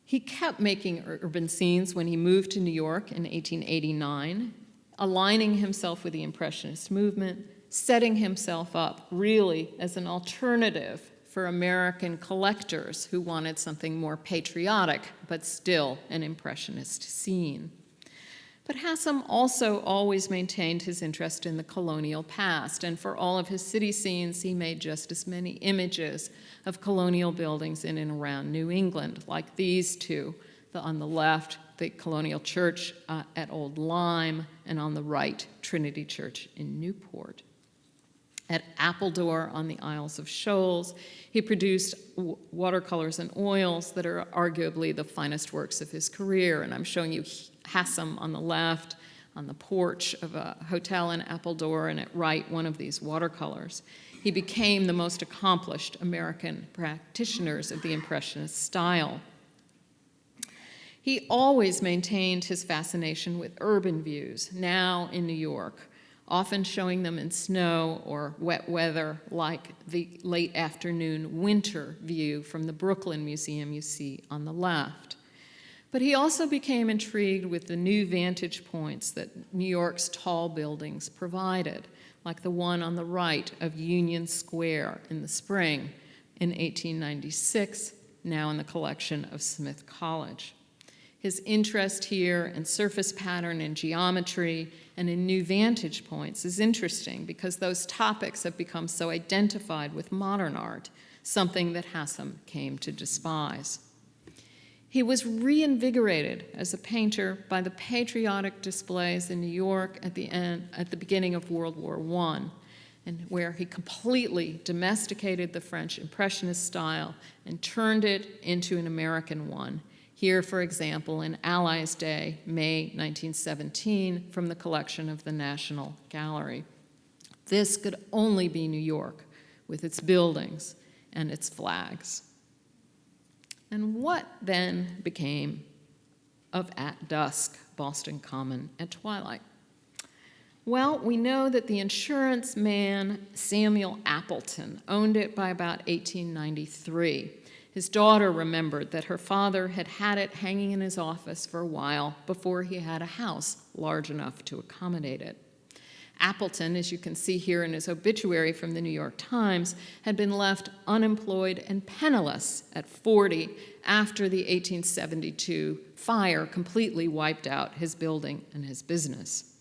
He kept making urban scenes when he moved to New York in 1889, aligning himself with the Impressionist movement, setting himself up really as an alternative for American collectors who wanted something more patriotic, but still an Impressionist scene. But Hassam also always maintained his interest in the colonial past, and for all of his city scenes, he made just as many images of colonial buildings in and around New England, like these two, on the left, the Colonial Church at Old Lyme, and on the right, Trinity Church in Newport. At Appledore on the Isles of Shoals, he produced watercolors and oils that are arguably the finest works of his career, and I'm showing you Hassam on the left, on the porch of a hotel in Appledore, and at right, one of these watercolors. He became the most accomplished American practitioners of the Impressionist style. He always maintained his fascination with urban views, now in New York, often showing them in snow or wet weather, like the late afternoon winter view from the Brooklyn Museum you see on the left. But he also became intrigued with the new vantage points that New York's tall buildings provided, like the one on the right of Union Square in the spring in 1896, now in the collection of Smith College. His interest here in surface pattern and geometry and in new vantage points is interesting because those topics have become so identified with modern art, something that Hassam came to despise. He was reinvigorated as a painter by the patriotic displays in New York at the beginning of World War I, and where he completely domesticated the French Impressionist style and turned it into an American one. Here, for example, in Allies' Day, May 1917, from the collection of the National Gallery. This could only be New York, with its buildings and its flags. And what then became of At Dusk, Boston Common at Twilight? Well, we know that the insurance man Samuel Appleton owned it by about 1893. His daughter remembered that her father had had it hanging in his office for a while before he had a house large enough to accommodate it. Appleton, as you can see here in his obituary from the New York Times, had been left unemployed and penniless at 40 after the 1872 fire completely wiped out his building and his business.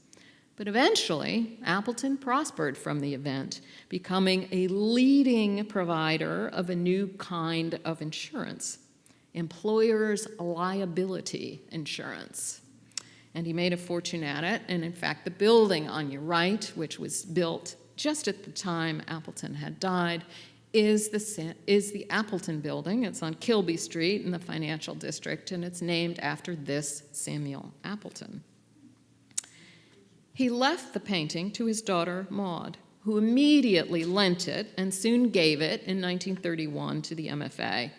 But eventually, Appleton prospered from the event, becoming a leading provider of a new kind of insurance, employers' liability insurance. And he made a fortune at it, and in fact, the building on your right, which was built just at the time Appleton had died, is the Appleton Building. It's on Kilby Street in the financial district, and it's named after this Samuel Appleton. He left the painting to his daughter, Maud, who immediately lent it and soon gave it in 1931 to the MFA.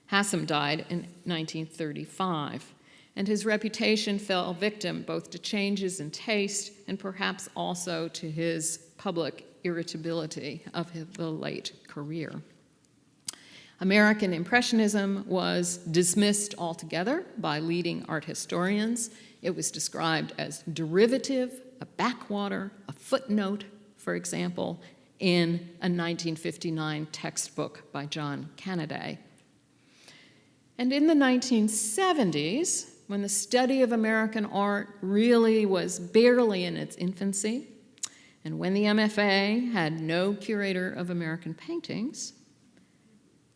Hassam died in 1935, and his reputation fell victim both to changes in taste and perhaps also to his public irritability of the late career. American Impressionism was dismissed altogether by leading art historians. It was described as derivative, a backwater, a footnote, for example, in a 1959 textbook by John Canaday. And in the 1970s, when the study of American art really was barely in its infancy, and when the MFA had no curator of American paintings,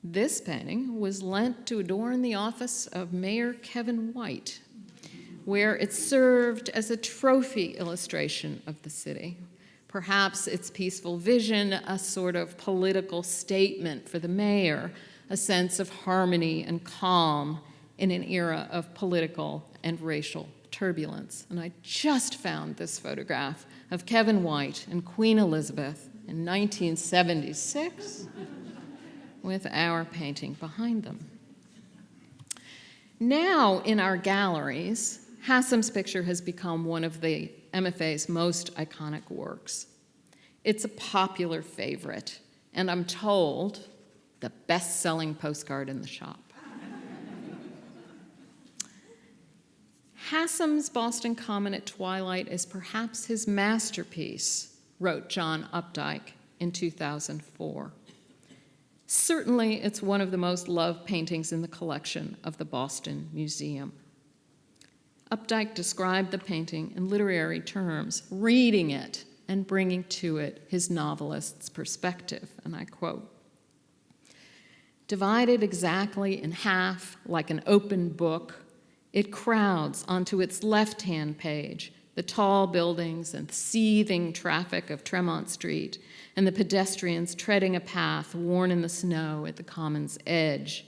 this painting was lent to adorn the office of Mayor Kevin White, where it served as a trophy illustration of the city. Perhaps its peaceful vision, a sort of political statement for the mayor, a sense of harmony and calm in an era of political and racial turbulence. And I just found this photograph of Kevin White and Queen Elizabeth in 1976 with our painting behind them. Now in our galleries, Hassam's picture has become one of the MFA's most iconic works. It's a popular favorite, and I'm told the best-selling postcard in the shop. Hassam's Boston Common at Twilight is perhaps his masterpiece, wrote John Updike in 2004. Certainly, it's one of the most loved paintings in the collection of the Boston Museum. Updike described the painting in literary terms, reading it and bringing to it his novelist's perspective, and I quote, "Divided exactly in half like an open book, it crowds onto its left-hand page the tall buildings and seething traffic of Tremont Street and the pedestrians treading a path worn in the snow at the common's edge.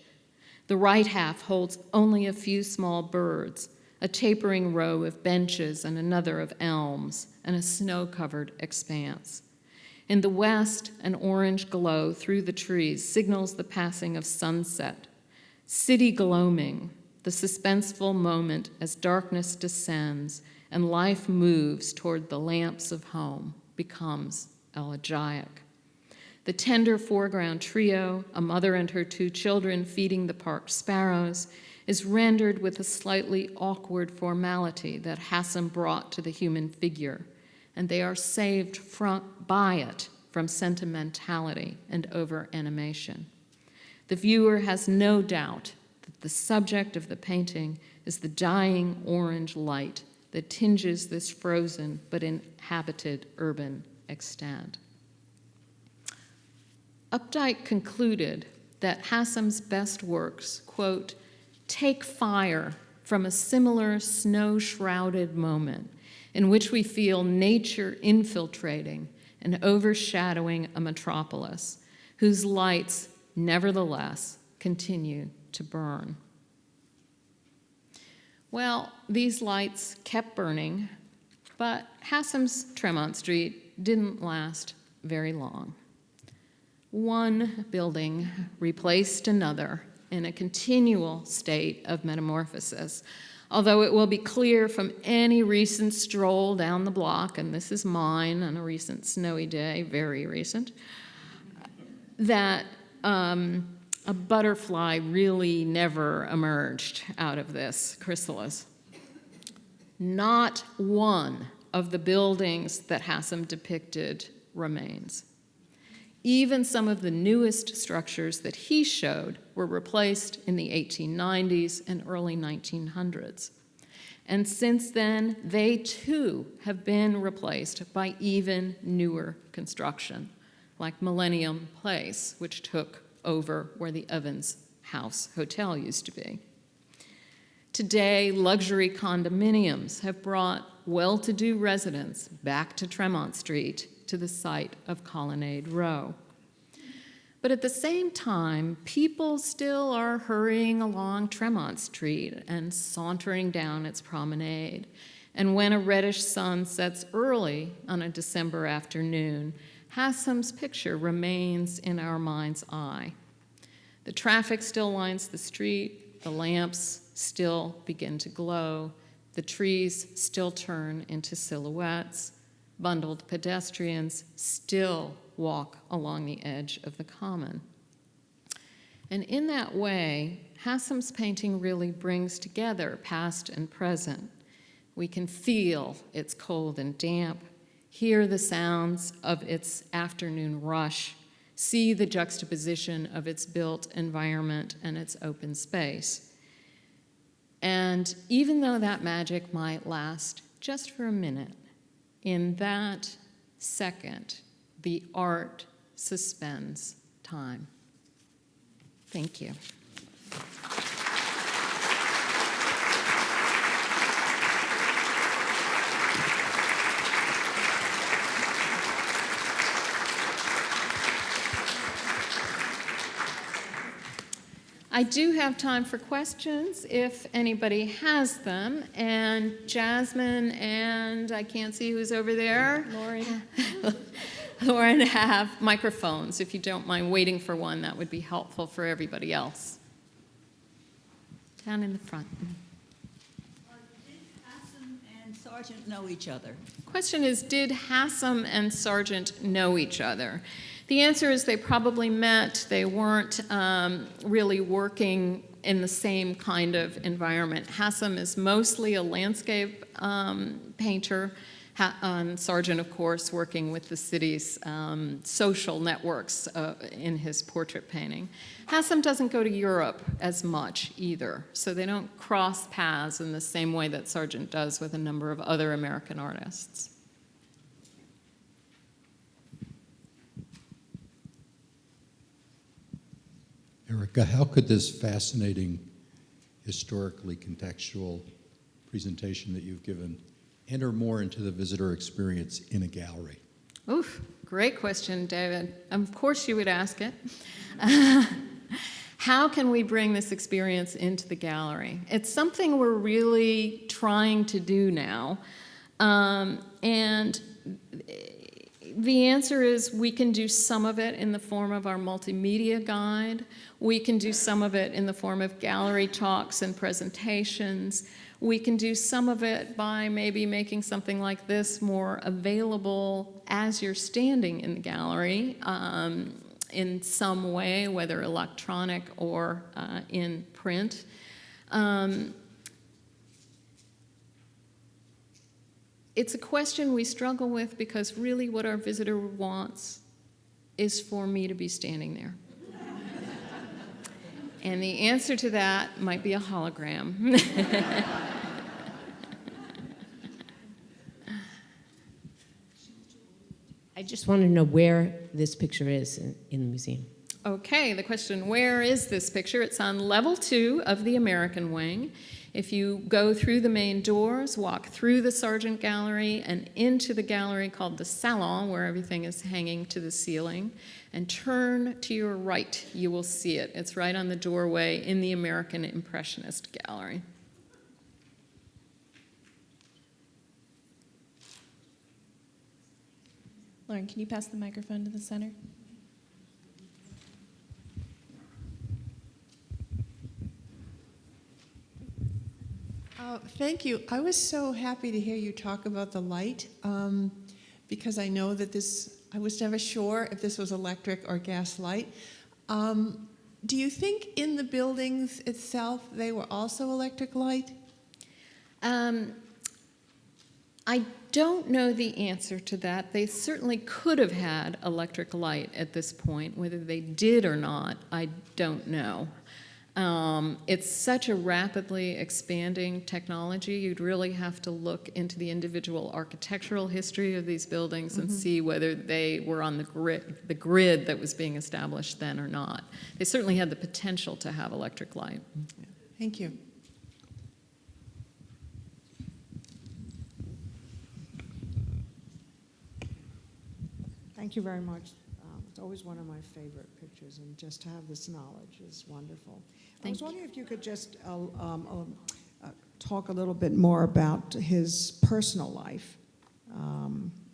The right half holds only a few small birds, a tapering row of benches and another of elms, and a snow-covered expanse. In the west, an orange glow through the trees signals the passing of sunset. City gloaming, the suspenseful moment as darkness descends and life moves toward the lamps of home, becomes elegiac. The tender foreground trio, a mother and her two children feeding the park sparrows, is rendered with a slightly awkward formality that Hassam brought to the human figure, and they are saved by it from sentimentality and over-animation. The viewer has no doubt that the subject of the painting is the dying orange light that tinges this frozen but inhabited urban extent." Updike concluded that Hassam's best works, quote, "take fire from a similar snow-shrouded moment in which we feel nature infiltrating and overshadowing a metropolis whose lights, nevertheless, continue to burn." Well, these lights kept burning, but Hassam's Tremont Street didn't last very long. One building replaced another in a continual state of metamorphosis, although it will be clear from any recent stroll down the block, and this is mine on a recent snowy day, very recent, that a butterfly really never emerged out of this chrysalis. Not one of the buildings that Hassam depicted remains. Even some of the newest structures that he showed were replaced in the 1890s and early 1900s. And since then, they too have been replaced by even newer construction, like Millennium Place, which took over where the Evans House Hotel used to be. Today, luxury condominiums have brought well-to-do residents back to Tremont Street, to the site of Colonnade Row. But at the same time, people still are hurrying along Tremont Street and sauntering down its promenade. And when a reddish sun sets early on a December afternoon, Hassam's picture remains in our mind's eye. The traffic still lines the street, the lamps still begin to glow, the trees still turn into silhouettes, bundled pedestrians still walk along the edge of the common. And in that way, Hassam's painting really brings together past and present. We can feel its cold and damp, hear the sounds of its afternoon rush, see the juxtaposition of its built environment and its open space. And even though that magic might last just for a minute, in that second, the art suspends time. Thank you. I do have time for questions if anybody has them. And Jasmine and I can't see who's over there. Lauren have microphones. If you don't mind waiting for one, that would be helpful for everybody else. Down in the front. Did Hassam and Sargent know each other? Question is, did Hassam and Sargent know each other? The answer is they probably met. They weren't really working in the same kind of environment. Hassam is mostly a landscape painter. Sargent, of course, working with the city's social networks in his portrait painting. Hassam doesn't go to Europe as much either, so they don't cross paths in the same way that Sargent does with a number of other American artists. Erica, how could this fascinating, historically contextual presentation that you've given enter more into the visitor experience in a gallery? Oof, great question, David. Of course you would ask it. How can we bring this experience into the gallery? It's something we're really trying to do now. And the answer is we can do some of it in the form of our multimedia guide. We can do some of it in the form of gallery talks and presentations. We can do some of it by maybe making something like this more available as you're standing in the gallery in some way, whether electronic or in print. It's a question we struggle with because really what our visitor wants is for me to be standing there. And the answer to that might be a hologram. I just want to know where this picture is in the museum. Okay, the question, where is this picture? It's on level 2 of the American wing. If you go through the main doors, walk through the Sargent Gallery and into the gallery called the Salon, where everything is hanging to the ceiling, and turn to your right, you will see it. It's right on the doorway in the American Impressionist Gallery. Lauren, can you pass the microphone to the center? Thank you. I was so happy to hear you talk about the light because I know that I was never sure if this was electric or gas light. Do you think in the buildings itself they were also electric light? I don't know the answer to that. They certainly could have had electric light at this point. Whether they did or not, I don't know. It's such a rapidly expanding technology. You'd really have to look into the individual architectural history of these buildings and see whether they were on the grid that was being established then or not. They certainly had the potential to have electric light. Thank you. Thank you very much. It's always one of my favorite pictures, and just to have this knowledge is wonderful. I was wondering if you could just talk a little bit more about his personal life,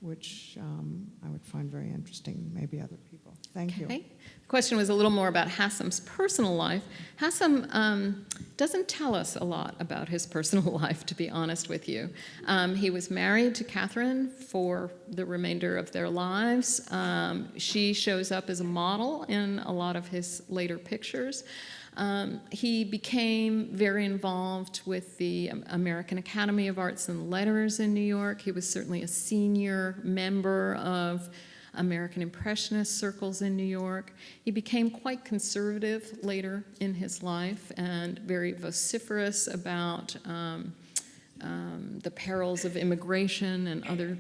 which I would find very interesting, maybe other people. Thank you. The question was a little more about Hassam's personal life. Hassam doesn't tell us a lot about his personal life, to be honest with you. He was married to Catherine for the remainder of their lives. She shows up as a model in a lot of his later pictures. He became very involved with the American Academy of Arts and Letters in New York. He was certainly a senior member of American Impressionist circles in New York. He became quite conservative later in his life and very vociferous about the perils of immigration and other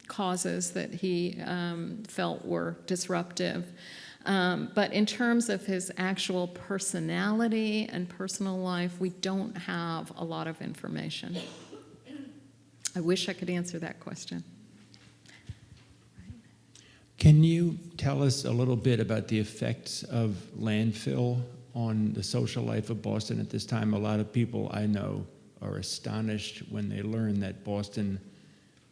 causes that he felt were disruptive. But in terms of his actual personality and personal life, we don't have a lot of information. I wish I could answer that question. Can you tell us a little bit about the effects of landfill on the social life of Boston at this time? A lot of people I know are astonished when they learn that Boston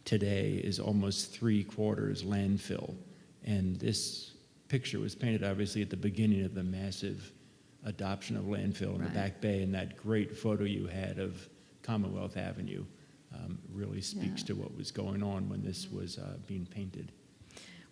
today is almost 3/4 landfill. And this picture was painted obviously at the beginning of the massive adoption of landfill in the Back Bay, and that great photo you had of Commonwealth Avenue really speaks to what was going on when this was being painted.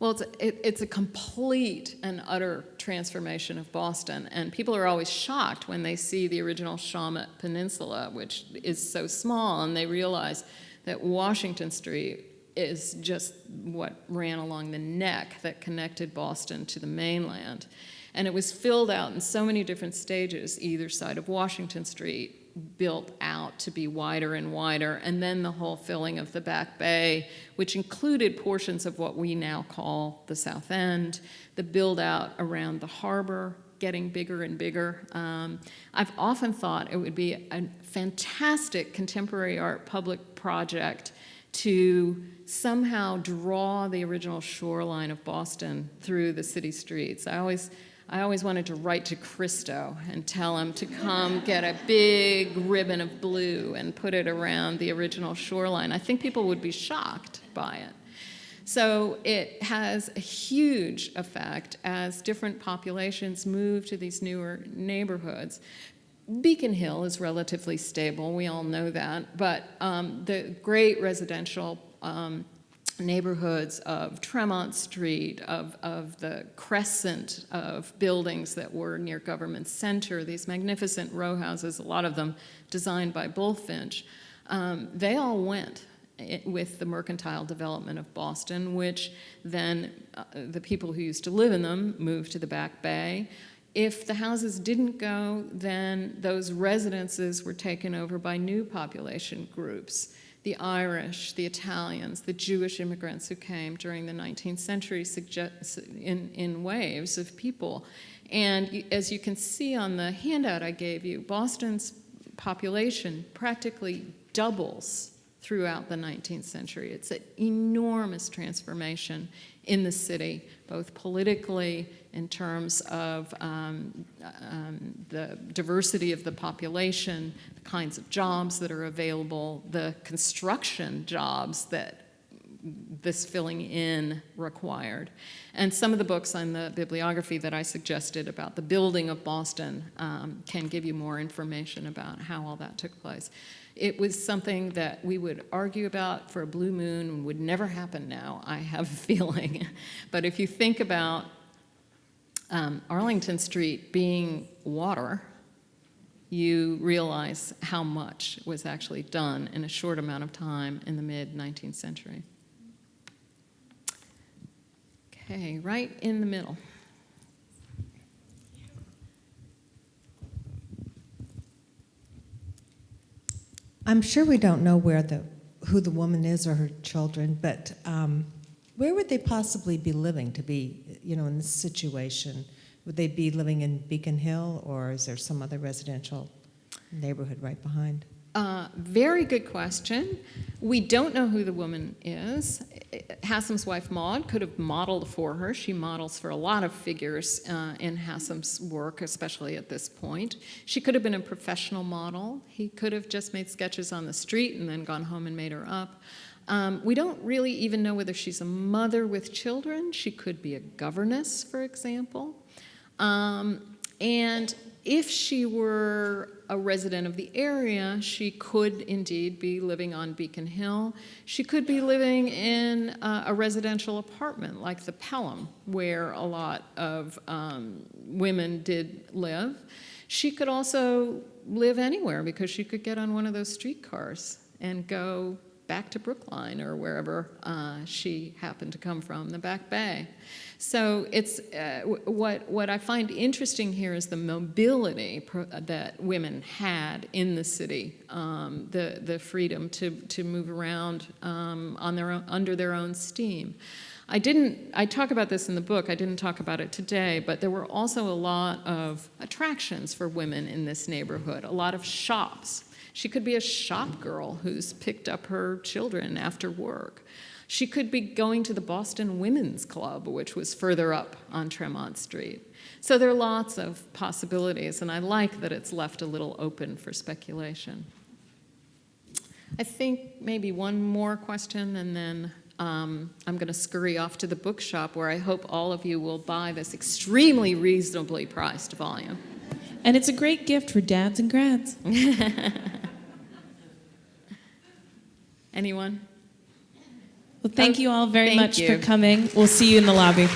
Well, it's a complete and utter transformation of Boston, and people are always shocked when they see the original Shawmut Peninsula, which is so small, and they realize that Washington Street is just what ran along the neck that connected Boston to the mainland. And it was filled out in so many different stages, either side of Washington Street, built out to be wider and wider, and then the whole filling of the Back Bay, which included portions of what we now call the South End, the build out around the harbor, getting bigger and bigger. I've often thought it would be a fantastic contemporary art public project to somehow draw the original shoreline of Boston through the city streets. I always wanted to write to Christo and tell him to come get a big ribbon of blue and put it around the original shoreline. I think people would be shocked by it. So it has a huge effect as different populations move to these newer neighborhoods. Beacon Hill is relatively stable, we all know that, but the great residential neighborhoods of Tremont Street, of the crescent of buildings that were near Government Center, these magnificent row houses, a lot of them designed by Bullfinch, they all went with the mercantile development of Boston, which then the people who used to live in them moved to the Back Bay. If the houses didn't go, then those residences were taken over by new population groups. The Irish, the Italians, the Jewish immigrants who came during the 19th century in waves of people. And as you can see on the handout I gave you, Boston's population practically doubles throughout the 19th century. It's an enormous transformation in the city, both politically, in terms of the diversity of the population, the kinds of jobs that are available, the construction jobs that this filling in required. And some of the books on the bibliography that I suggested about the building of Boston can give you more information about how all that took place. It was something that we would argue about for a blue moon and would never happen now, I have a feeling. But if you think about Arlington Street being water, you realize how much was actually done in a short amount of time in the mid-19th century. Okay, right in the middle. I'm sure we don't know who the woman is or her children, but where would they possibly be living to be, in this situation? Would they be living in Beacon Hill, or is there some other residential neighborhood right behind? Very good question. We don't know who the woman is. Hassam's wife, Maud, could have modeled for her. She models for a lot of figures in Hassam's work, especially at this point. She could have been a professional model. He could have just made sketches on the street and then gone home and made her up. We don't really even know whether she's a mother with children. She could be a governess, for example. And if she were a resident of the area, she could indeed be living on Beacon Hill. She could be living in a residential apartment like the Pelham, where a lot of women did live. She could also live anywhere because she could get on one of those streetcars and go back to Brookline or wherever she happened to come from, the Back Bay. So it's what I find interesting here is the mobility that women had in the city, the freedom to move around on their own, under their own steam. I talk about this in the book, I didn't talk about it today, but there were also a lot of attractions for women in this neighborhood, a lot of shops. She could be a shop girl who's picked up her children after work. She could be going to the Boston Women's Club, which was further up on Tremont Street. So there are lots of possibilities, and I like that it's left a little open for speculation. I think maybe one more question, and then I'm going to scurry off to the bookshop, where I hope all of you will buy this extremely reasonably priced volume. And it's a great gift for dads and grads. Anyone? Well, thank you all very Thank much you. for coming. We'll see you in the lobby.